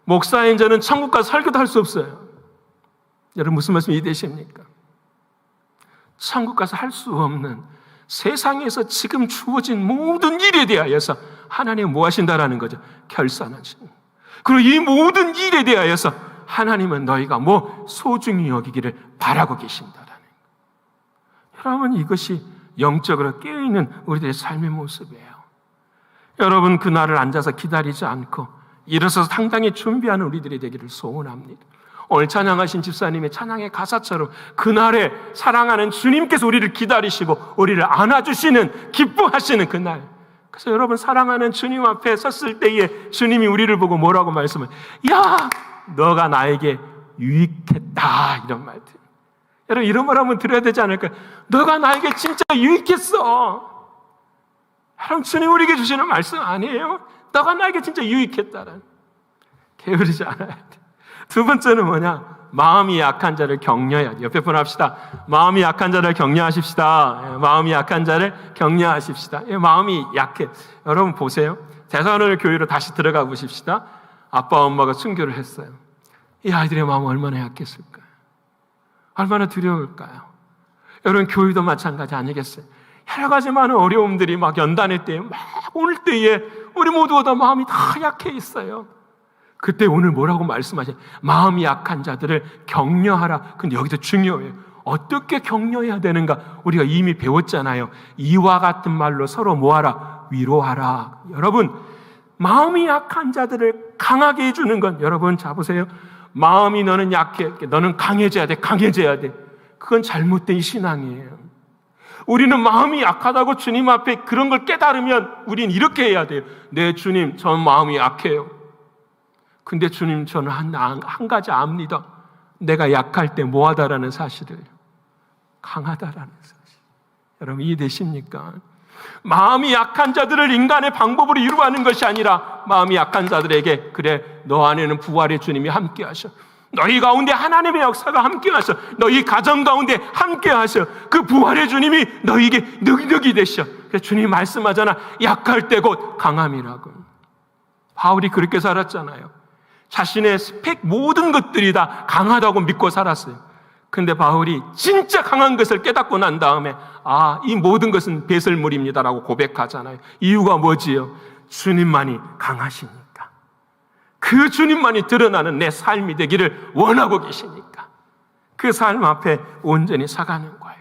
목사인 저는 천국 가서 설교도 할 수 없어요. 여러분 무슨 말씀 이해되십니까? 천국 가서 할 수 없는 세상에서 지금 주어진 모든 일에 대하여서 하나님은 뭐 하신다라는 거죠? 결산하시는. 그리고 이 모든 일에 대하여서 하나님은 너희가 뭐 소중히 여기기를 바라고 계신다라는 거예요. 여러분, 이것이 영적으로 깨어있는 우리들의 삶의 모습이에요. 여러분, 그날을 앉아서 기다리지 않고 일어서서 당당히 준비하는 우리들이 되기를 소원합니다. 오늘 찬양하신 집사님의 찬양의 가사처럼 그날에 사랑하는 주님께서 우리를 기다리시고 우리를 안아주시는, 기뻐하시는 그날. 그래서 여러분, 사랑하는 주님 앞에 섰을 때에 주님이 우리를 보고 뭐라고 말씀을, 야, 너가 나에게 유익했다, 이런 말들. 여러분, 이런 말 한번 들어야 되지 않을까요? 너가 나에게 진짜 유익했어. 여러분, 주님 우리에게 주시는 말씀 아니에요? 너가 나에게 진짜 유익했다는. 게으르지 않아야 돼. 두 번째는 뭐냐? 마음이 약한 자를 격려해야 돼. 옆에 분 합시다. 마음이 약한 자를 격려하십시다. 마음이 약한 자를 격려하십시다. 마음이 약해. 여러분 보세요. 대사관을 교회로 다시 들어가 보십시다. 아빠 엄마가 순교를 했어요. 이 아이들의 마음은 얼마나 약했을까요? 얼마나 두려울까요? 여러분, 교회도 마찬가지 아니겠어요? 여러 가지 많은 어려움들이 막 연단의 때에 막 올 때에 우리 모두가 다 마음이 다 약해 있어요. 그때 오늘 뭐라고 말씀하세요? 마음이 약한 자들을 격려하라. 근데 여기서 중요해요. 어떻게 격려해야 되는가? 우리가 이미 배웠잖아요. 이와 같은 말로 서로 뭐하라? 위로하라. 여러분, 마음이 약한 자들을 강하게 해주는 건, 여러분 자 보세요. 마음이 너는 약해, 너는 강해져야 돼, 강해져야 돼. 그건 잘못된 신앙이에요. 우리는 마음이 약하다고 주님 앞에 그런 걸 깨달으면 우리는 이렇게 해야 돼요. 네, 주님, 전 마음이 약해요. 근데 주님, 저는 한 가지 압니다. 내가 약할 때 뭐하다라는 사실을. 강하다라는 사실. 여러분, 이해되십니까? 마음이 약한 자들을 인간의 방법으로 이루어가는 것이 아니라 마음이 약한 자들에게, 그래, 너 안에는 부활의 주님이 함께 하셔. 너희 가운데 하나님의 역사가 함께 하셔. 너희 가정 가운데 함께 하셔. 그 부활의 주님이 너희에게 능력이 되셔. 그래서 주님이 말씀하잖아. 약할 때 곧 강함이라고. 바울이 그렇게 살았잖아요. 자신의 스펙 모든 것들이 다 강하다고 믿고 살았어요. 근데 바울이 진짜 강한 것을 깨닫고 난 다음에 이 모든 것은 배설물입니다라고 고백하잖아요. 이유가 뭐지요? 주님만이 강하시니까. 그 주님만이 드러나는 내 삶이 되기를 원하고 계시니까 그 삶 앞에 온전히 서가는 거예요.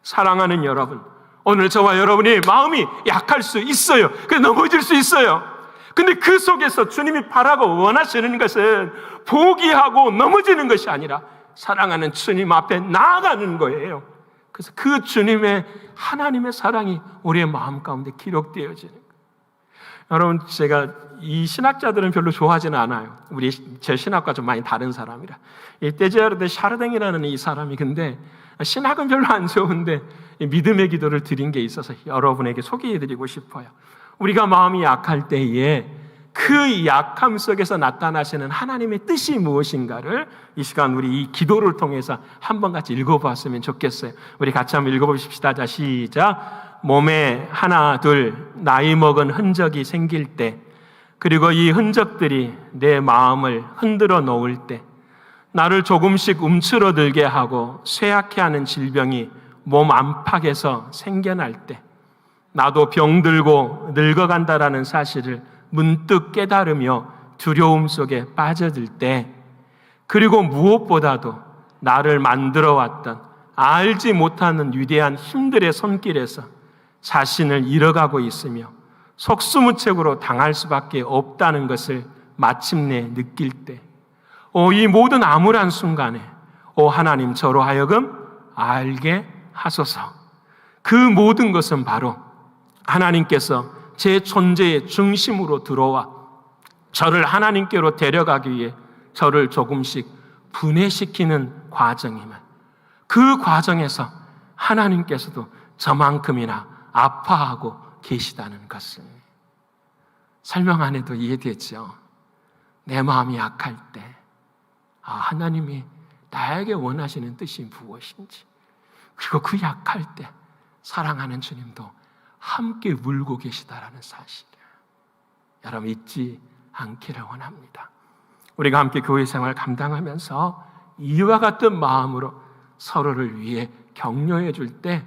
사랑하는 여러분, 오늘 저와 여러분이 마음이 약할 수 있어요. 그래서 넘어질 수 있어요. 근데 그 속에서 주님이 바라고 원하시는 것은 포기하고 넘어지는 것이 아니라 사랑하는 주님 앞에 나아가는 거예요. 그래서 그 주님의 하나님의 사랑이 우리의 마음 가운데 기록되어지는 거예요. 여러분, 제가 이 신학자들은 별로 좋아하지는 않아요. 제 신학과 좀 많이 다른 사람이라. 이 데제르데 샤르댕이라는 이 사람이, 근데 신학은 별로 안 좋은데 믿음의 기도를 드린 게 있어서 여러분에게 소개해드리고 싶어요. 우리가 마음이 약할 때에 그 약함 속에서 나타나시는 하나님의 뜻이 무엇인가를 이 시간 우리 이 기도를 통해서 한번 같이 읽어봤으면 좋겠어요. 우리 같이 한번 읽어보십시다. 자, 시작. 몸에 하나 둘 나이 먹은 흔적이 생길 때, 그리고 이 흔적들이 내 마음을 흔들어 놓을 때, 나를 조금씩 움츠러들게 하고 쇠약해 하는 질병이 몸 안팎에서 생겨날 때, 나도 병들고 늙어간다라는 사실을 문득 깨달으며 두려움 속에 빠져들 때, 그리고 무엇보다도 나를 만들어 왔던 알지 못하는 위대한 힘들의 손길에서 자신을 잃어가고 있으며 속수무책으로 당할 수밖에 없다는 것을 마침내 느낄 때, 이 모든 암울한 순간에 하나님, 저로 하여금 알게 하소서. 그 모든 것은 바로 하나님께서 제 존재의 중심으로 들어와 저를 하나님께로 데려가기 위해 저를 조금씩 분해시키는 과정이면, 그 과정에서 하나님께서도 저만큼이나 아파하고 계시다는 것을 설명 안 해도 이해되죠. 내 마음이 약할 때 하나님이 나에게 원하시는 뜻이 무엇인지, 그리고 그 약할 때 사랑하는 주님도 함께 울고 계시다라는 사실을 여러분 잊지 않기를 원합니다. 우리가 함께 교회 생활 감당하면서 이와 같은 마음으로 서로를 위해 격려해 줄 때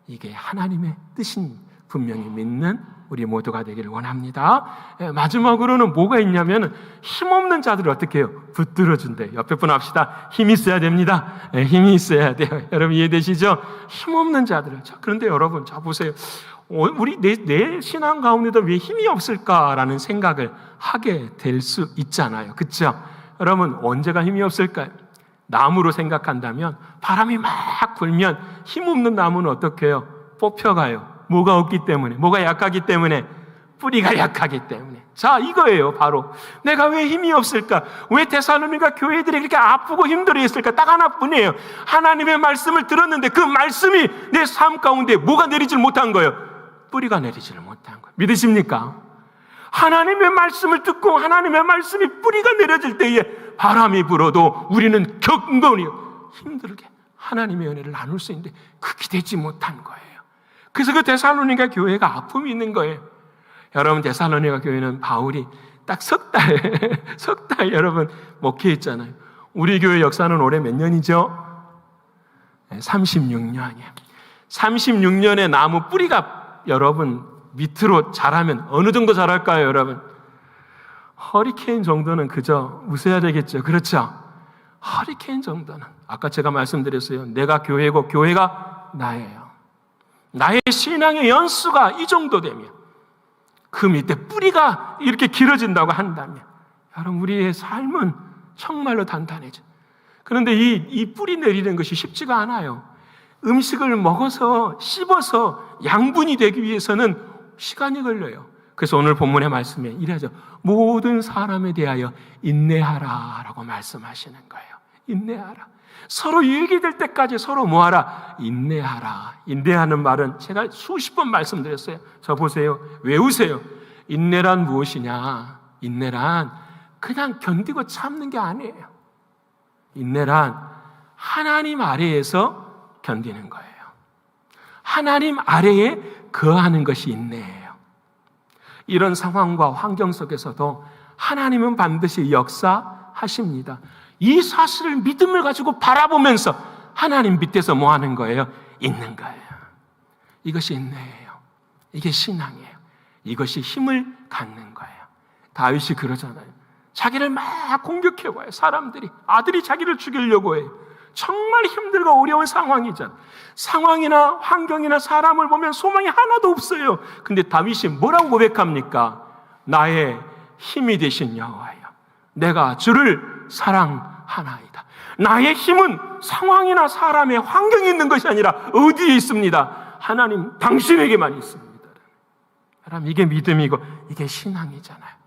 이게 하나님의 뜻인 분명히 믿는 우리 모두가 되기를 원합니다. 마지막으로는 뭐가 있냐면 힘없는 자들을 어떻게 해요? 붙들어준대. 옆에 분 합시다. 힘이 있어야 됩니다. 힘이 있어야 돼요. 여러분 이해되시죠? 힘없는 자들을. 자, 그런데 여러분 자 보세요. 우리 내 신앙 가운데도 왜 힘이 없을까라는 생각을 하게 될 수 있잖아요. 그렇죠? 여러분 언제가 힘이 없을까요? 나무로 생각한다면 바람이 막 불면 힘없는 나무는 어떻게 해요? 뽑혀가요. 뭐가 없기 때문에, 뭐가 약하기 때문에, 뿌리가 약하기 때문에. 자, 이거예요. 바로 내가 왜 힘이 없을까? 왜 데살로니가 교회들이 그렇게 아프고 힘들어했을까? 딱 하나뿐이에요. 하나님의 말씀을 들었는데 그 말씀이 내 삶 가운데 뭐가 내리질 못한 거예요? 뿌리가 내리지를 못한 거예요. 믿으십니까? 하나님의 말씀을 듣고 하나님의 말씀이 뿌리가 내려질 때에 바람이 불어도 우리는 경건히 힘들게 하나님의 은혜를 나눌 수 있는데 그게 되지 못한 거예요. 그래서 그 데살로니가 교회가 아픔이 있는 거예요. 여러분 데살로니가 교회는 바울이 딱 석 달 여러분 목회했잖아요. 우리 교회 역사는 올해 몇 년이죠? 36년이에요. 36년의 나무 뿌리가 여러분 밑으로 자라면 어느 정도 자랄까요, 여러분? 허리케인 정도는 그저 웃어야 되겠죠. 그렇죠? 허리케인 정도는. 아까 제가 말씀드렸어요. 내가 교회고 교회가 나예요. 나의 신앙의 연수가 이 정도 되면 그 밑에 뿌리가 이렇게 길어진다고 한다면 여러분 우리의 삶은 정말로 단단해져. 그런데 이 뿌리 내리는 것이 쉽지가 않아요. 음식을 먹어서 씹어서 양분이 되기 위해서는 시간이 걸려요. 그래서 오늘 본문의 말씀에 이래죠. 모든 사람에 대하여 인내하라 라고 말씀하시는 거예요. 인내하라. 서로 유익이 될 때까지 서로 뭐하라? 인내하라. 인내하는 말은 제가 수십 번 말씀드렸어요. 저 보세요. 외우세요. 인내란 무엇이냐? 인내란 그냥 견디고 참는 게 아니에요. 인내란 하나님 아래에서 견디는 거예요. 하나님 아래에 거하는 것이 인내예요. 이런 상황과 환경 속에서도 하나님은 반드시 역사하십니다. 이 사실을 믿음을 가지고 바라보면서 하나님 밑에서 뭐 하는 거예요? 있는 거예요. 이것이 인내예요. 이게 신앙이에요. 이것이 힘을 갖는 거예요. 다윗이 그러잖아요. 자기를 막 공격해와요. 사람들이. 아들이 자기를 죽이려고 해요. 정말 힘들고 어려운 상황이잖아요. 상황이나 환경이나 사람을 보면 소망이 하나도 없어요. 근데 다윗이 뭐라고 고백합니까? 나의 힘이 되신 여호와여, 내가 주를 사랑하나이다. 나의 힘은 상황이나 사람의 환경에 있는 것이 아니라 어디에 있습니다? 하나님 당신에게만 있습니다. 여러분 이게 믿음이고 이게 신앙이잖아요.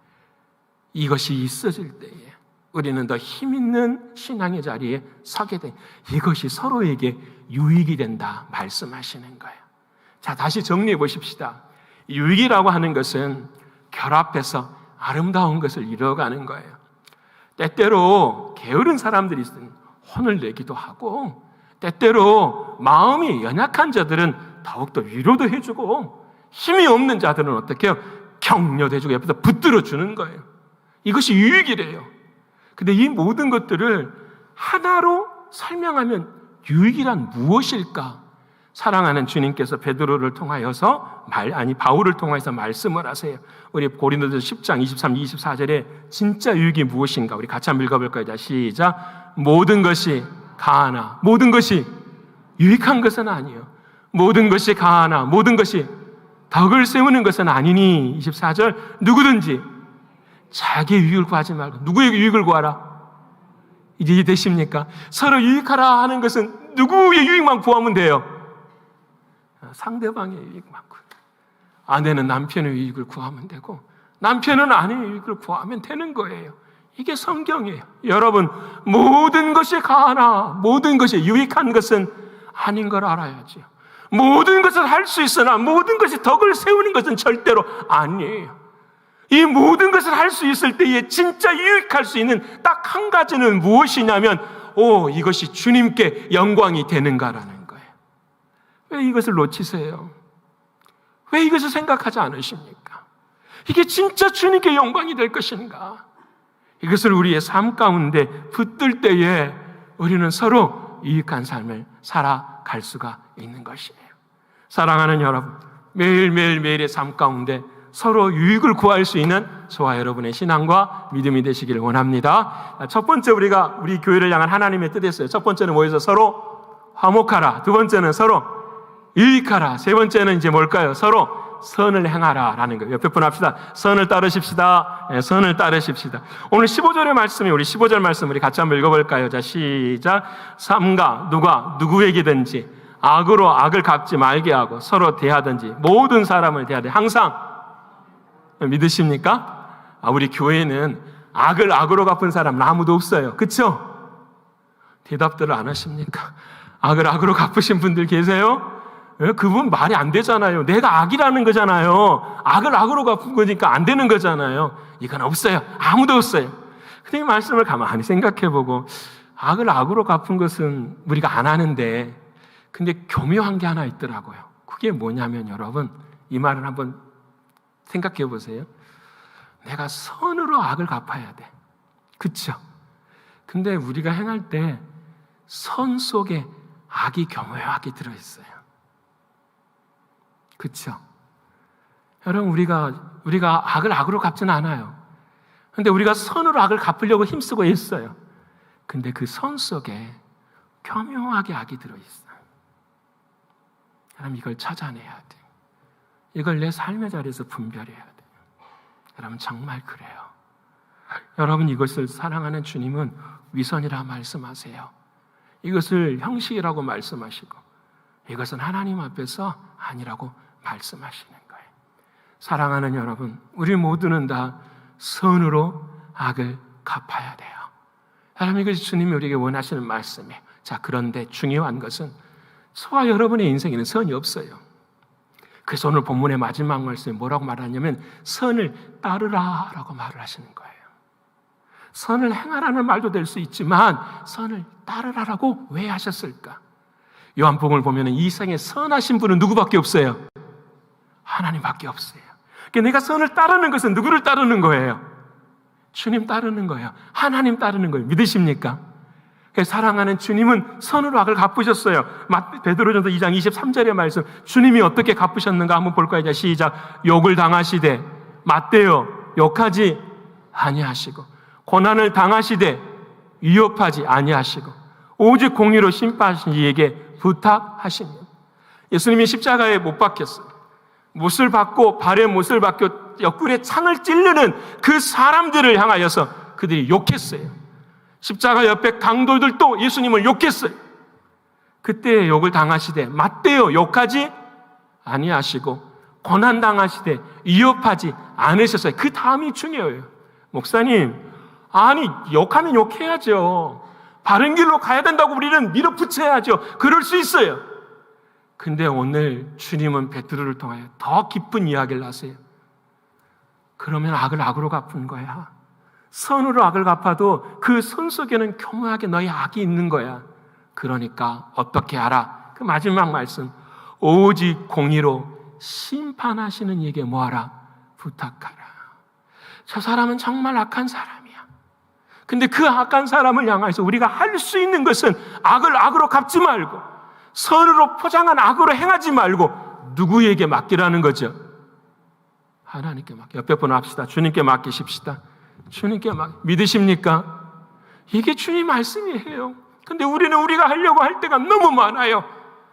이것이 있어질 때에 우리는 더 힘있는 신앙의 자리에 서게 돼. 이것이 서로에게 유익이 된다 말씀하시는 거예요. 자, 다시 정리해 보십시다. 유익이라고 하는 것은 결합해서 아름다운 것을 이루어가는 거예요. 때때로 게으른 사람들이 있으면 혼을 내기도 하고, 때때로 마음이 연약한 자들은 더욱더 위로도 해주고, 힘이 없는 자들은 어떻게 해요? 격려도 해주고 옆에서 붙들어주는 거예요. 이것이 유익이래요. 근데 이 모든 것들을 하나로 설명하면 유익이란 무엇일까? 사랑하는 주님께서 베드로를 통하여서 바울을 통해서 말씀을 하세요. 우리 고린도서 10장 23, 24절에 진짜 유익이 무엇인가? 우리 같이 한번 읽어볼까요? 자, 시작. 모든 것이 가하나 모든 것이 유익한 것은 아니요. 모든 것이 가하나 모든 것이 덕을 세우는 것은 아니니. 24절. 누구든지 자기의 유익을 구하지 말고 누구에게 유익을 구하라? 이제 이해되십니까? 서로 유익하라 하는 것은 누구의 유익만 구하면 돼요? 상대방의 유익만 구하면. 아내는 남편의 유익을 구하면 되고 남편은 아내의 유익을 구하면 되는 거예요. 이게 성경이에요. 여러분, 모든 것이 가하나 모든 것이 유익한 것은 아닌 걸 알아야죠. 모든 것을 할 수 있으나 모든 것이 덕을 세우는 것은 절대로 아니에요. 이 모든 것을 할 수 있을 때에 진짜 유익할 수 있는 딱 한 가지는 무엇이냐면, 이것이 주님께 영광이 되는가라는 거예요. 왜 이것을 놓치세요? 왜 이것을 생각하지 않으십니까? 이게 진짜 주님께 영광이 될 것인가? 이것을 우리의 삶 가운데 붙들 때에 우리는 서로 유익한 삶을 살아갈 갈 수가 있는 것이에요. 사랑하는 여러분, 매일매일의 삶 가운데 서로 유익을 구할 수 있는 저와 여러분의 신앙과 믿음이 되시기를 원합니다. 첫 번째, 우리 교회를 향한 하나님의 뜻이었어요. 첫 번째는 뭐였어요? 서로 화목하라. 두 번째는 서로 유익하라. 세 번째는 이제 뭘까요? 서로 선을 행하라 라는 거예요. 옆에 분 합시다. 선을 따르십시다. 네, 선을 따르십시다. 오늘 15절의 말씀이, 우리 15절 말씀 우리 같이 한번 읽어볼까요? 자, 시작. 삼가 누가 누구에게든지 악으로 악을 갚지 말게 하고 서로 대하든지 모든 사람을 대하되 항상, 믿으십니까? 우리 교회는 악을 악으로 갚은 사람은 아무도 없어요. 그렇죠? 대답들을 안 하십니까? 악을 악으로 갚으신 분들 계세요? 그분 말이 안 되잖아요. 내가 악이라는 거잖아요. 악을 악으로 갚은 거니까 안 되는 거잖아요. 이건 없어요. 아무도 없어요. 근데 이 말씀을 가만히 생각해보고, 악을 악으로 갚은 것은 우리가 안 하는데, 근데 교묘한 게 하나 있더라고요. 그게 뭐냐면, 여러분, 이 말을 한번 생각해 보세요. 내가 선으로 악을 갚아야 돼. 그렇죠? 근데 우리가 행할 때 선 속에 악이 교묘하게 들어있어요. 그렇죠? 여러분, 우리가 악을 악으로 갚지는 않아요. 근데 우리가 선으로 악을 갚으려고 힘쓰고 있어요. 근데 그 선 속에 교묘하게 악이 들어있어요. 여러분, 이걸 찾아내야 돼요. 이걸 내 삶의 자리에서 분별해야 돼요. 여러분, 정말 그래요. 여러분, 이것을 사랑하는 주님은 위선이라 말씀하세요. 이것을 형식이라고 말씀하시고, 이것은 하나님 앞에서 아니라고 말씀하시는 거예요. 사랑하는 여러분, 우리 모두는 다 선으로 악을 갚아야 돼요. 여러분, 이것이 주님이 우리에게 원하시는 말씀이에요. 자, 그런데 중요한 것은 저와 여러분의 인생에는 선이 없어요. 그래서 오늘 본문의 마지막 말씀에 뭐라고 말하냐면 선을 따르라 라고 말을 하시는 거예요. 선을 행하라는 말도 될 수 있지만 선을 따르라라고 왜 하셨을까? 요한복음을 보면 이 세상에 선하신 분은 누구밖에 없어요? 하나님밖에 없어요. 그러니까 내가 선을 따르는 것은 누구를 따르는 거예요? 주님 따르는 거예요. 하나님 따르는 거예요. 믿으십니까? 사랑하는 주님은 선으로 악을 갚으셨어요. 베드로전서 2장 23절의 말씀, 주님이 어떻게 갚으셨는가 한번 볼까요? 자, 시작. 욕을 당하시되 맞대어 욕하지 아니하시고, 고난을 당하시되 위협하지 아니하시고, 오직 공의로 심판하신 이에게 부탁하시며. 예수님이 십자가에 못 박혔어요. 못을 받고 발에 못을 박고 옆구리에 창을 찌르는 그 사람들을 향하여서 그들이 욕했어요. 십자가 옆에 강도들도 예수님을 욕했어요. 그때 욕을 당하시되 맞대어 욕하지 아니하시고 고난당하시되 위협하지 않으셨어요. 그 다음이 중요해요. 목사님, 아니 욕하면 욕해야죠. 바른 길로 가야 된다고 우리는 밀어붙여야죠. 그럴 수 있어요. 근데 오늘 주님은 베드로를 통하여 더 깊은 이야기를 하세요. 그러면 악을 악으로 갚은 거야. 선으로 악을 갚아도 그 선 속에는 교묘하게 너의 악이 있는 거야. 그러니까 어떻게 하라? 그 마지막 말씀, 오직 공의로 심판하시는 이에게 뭐하라? 부탁하라. 저 사람은 정말 악한 사람이야. 근데 그 악한 사람을 향해서 우리가 할 수 있는 것은 악을 악으로 갚지 말고 선으로 포장한 악으로 행하지 말고 누구에게 맡기라는 거죠? 하나님께 맡겨. 옆에 분 합시다. 주님께 맡기십시다. 주님께 믿으십니까? 이게 주님 말씀이에요. 근데 우리는 우리가 하려고 할 때가 너무 많아요.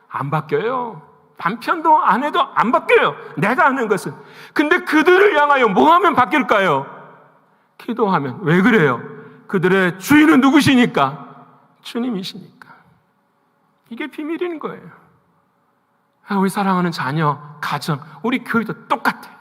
안 바뀌어요. 반편도 안 해도 안 바뀌어요. 내가 하는 것은. 근데 그들을 향하여 뭐 하면 바뀔까요? 기도하면. 왜 그래요? 그들의 주인은 누구시니까? 주님이시니까. 이게 비밀인 거예요. 우리 사랑하는 자녀, 가정, 우리 교회도 똑같아요.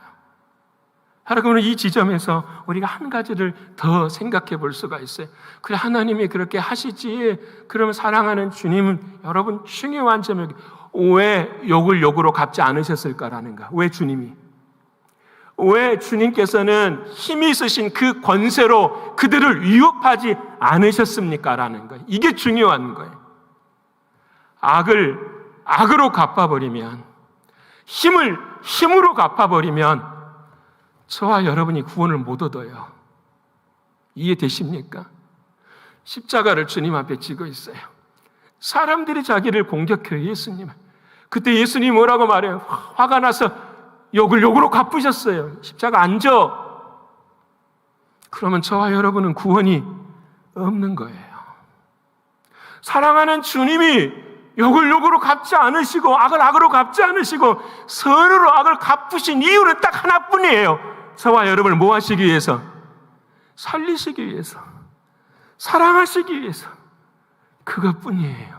여러분, 이 지점에서 우리가 한 가지를 더 생각해 볼 수가 있어요. 그래, 하나님이 그렇게 하시지. 그러면 사랑하는 주님은 여러분 중요한 점이 왜 욕을 욕으로 갚지 않으셨을까라는가? 왜 주님이? 왜 주님께서는 힘이 있으신 그 권세로 그들을 위협하지 않으셨습니까? 라는 거예요. 이게 중요한 거예요. 악을 악으로 갚아버리면, 힘으로 갚아버리면 저와 여러분이 구원을 못 얻어요. 이해되십니까? 십자가를 주님 앞에 지고 있어요. 사람들이 자기를 공격해요, 예수님. 그때 예수님이 뭐라고 말해요? 화가 나서 욕을 욕으로 갚으셨어요. 십자가 안 져. 그러면 저와 여러분은 구원이 없는 거예요. 사랑하는 주님이 욕을 욕으로 갚지 않으시고 악을 악으로 갚지 않으시고 선으로 악을 갚으신 이유는 딱 하나뿐이에요. 저와 여러분을 뭐 하시기 위해서? 살리시기 위해서, 사랑하시기 위해서. 그것뿐이에요.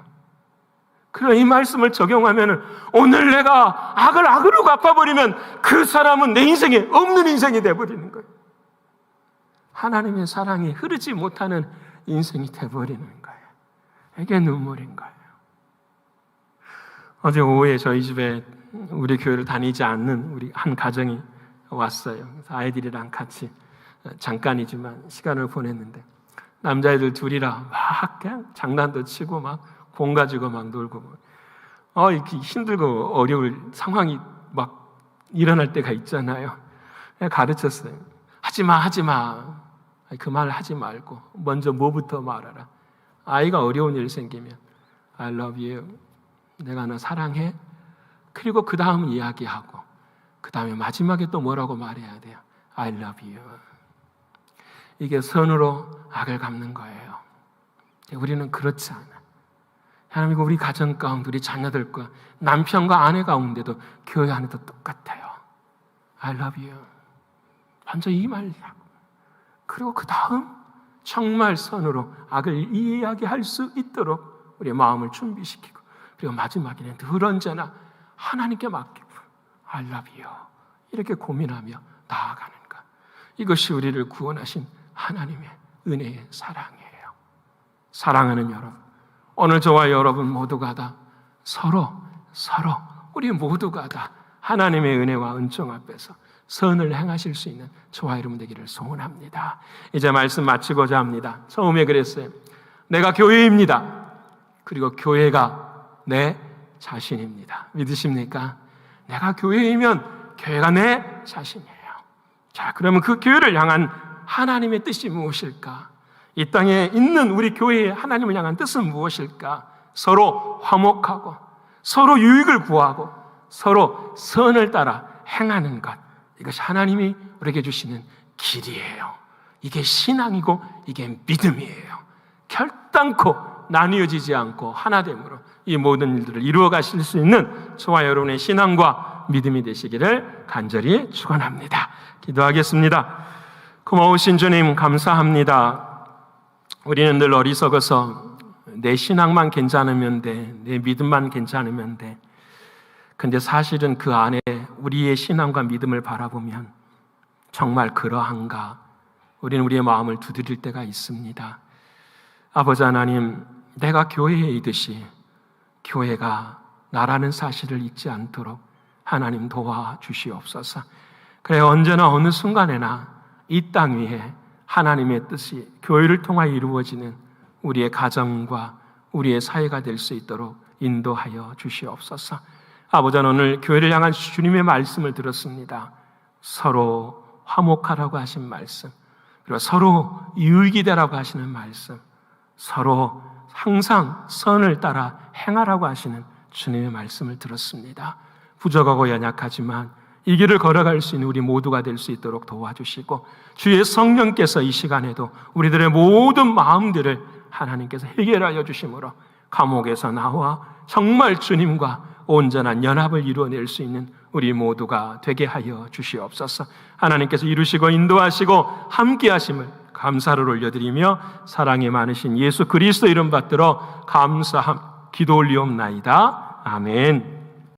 그럼 이 말씀을 적용하면 오늘 내가 악을 악으로 갚아버리면 그 사람은 내 인생에 없는 인생이 돼버리는 거예요. 하나님의 사랑이 흐르지 못하는 인생이 돼버리는 거예요. 이게 눈물인 거예요. 어제 오후에 저희 집에 우리 교회를 다니지 않는 우리 한 가정이 왔어요. 그래서 아이들이랑 같이 잠깐이지만 시간을 보냈는데 남자애들 둘이라 막 그냥 장난도 치고 막 공 가지고 막 놀고 이렇게 힘들고 어려울 상황이 막 일어날 때가 있잖아요. 그냥 가르쳤어요. 하지마. 그 말 하지 말고 먼저 뭐부터 말하라. 아이가 어려운 일 생기면 I love you. 내가 너 사랑해. 그리고 그 다음 이야기하고 그 다음에 마지막에 또 뭐라고 말해야 돼요? I love you. 이게 선으로 악을 갚는 거예요. 우리는 그렇지 않아. 하나님, 우리 가정 가운데 우리 자녀들과 남편과 아내 가운데도 교회 안에도 똑같아요. I love you. 먼저 이 말이라고. 그리고 그 다음 정말 선으로 악을 이야기할 수 있도록 우리의 마음을 준비시키고 그리고 마지막에는 늘 언제나 하나님께 맡기고 I love you. 이렇게 고민하며 나아가는 것. 이것이 우리를 구원하신 하나님의 은혜의 사랑이에요. 사랑하는 여러분, 오늘 저와 여러분 모두가 다 서로 우리 모두가 다 하나님의 은혜와 은총 앞에서 선을 행하실 수 있는 저와 여러분 되기를 소원합니다. 이제 말씀 마치고자 합니다. 처음에 그랬어요. 내가 교회입니다. 그리고 교회가 내 자신입니다. 믿으십니까? 내가 교회이면 교회가 내 자신이에요. 자, 그러면 그 교회를 향한 하나님의 뜻이 무엇일까? 이 땅에 있는 우리 교회의 하나님을 향한 뜻은 무엇일까? 서로 화목하고 서로 유익을 구하고 서로 선을 따라 행하는 것. 이것이 하나님이 우리에게 주시는 길이에요. 이게 신앙이고 이게 믿음이에요. 결단코 나뉘어지지 않고 하나됨으로 이 모든 일들을 이루어 가실 수 있는 저와 여러분의 신앙과 믿음이 되시기를 간절히 축원합니다. 기도하겠습니다. 고마우신 주님 감사합니다. 우리는 늘 어리석어서 내 신앙만 괜찮으면 돼, 내 믿음만 괜찮으면 돼. 근데 사실은 그 안에 우리의 신앙과 믿음을 바라보면 정말 그러한가? 우리는 우리의 마음을 두드릴 때가 있습니다. 아버지 하나님, 내가 교회에 있듯이 교회가 나라는 사실을 잊지 않도록 하나님 도와주시옵소서. 그래 언제나 어느 순간에나 이 땅 위에 하나님의 뜻이 교회를 통하여 이루어지는 우리의 가정과 우리의 사회가 될 수 있도록 인도하여 주시옵소서. 아버지, 오늘 교회를 향한 주님의 말씀을 들었습니다. 서로 화목하라고 하신 말씀, 그리고 서로 유익이 되라고 하시는 말씀, 서로 항상 선을 따라 행하라고 하시는 주님의 말씀을 들었습니다. 부족하고 연약하지만 이 길을 걸어갈 수 있는 우리 모두가 될 수 있도록 도와주시고 주의 성령께서 이 시간에도 우리들의 모든 마음들을 하나님께서 해결하여 주심으로 감옥에서 나와 정말 주님과 온전한 연합을 이루어낼 수 있는 우리 모두가 되게 하여 주시옵소서. 하나님께서 이루시고 인도하시고 함께 하심을 감사를 올려드리며 사랑이 많으신 예수 그리스도 이름 받들어 감사함 기도 올리옵나이다. 아멘.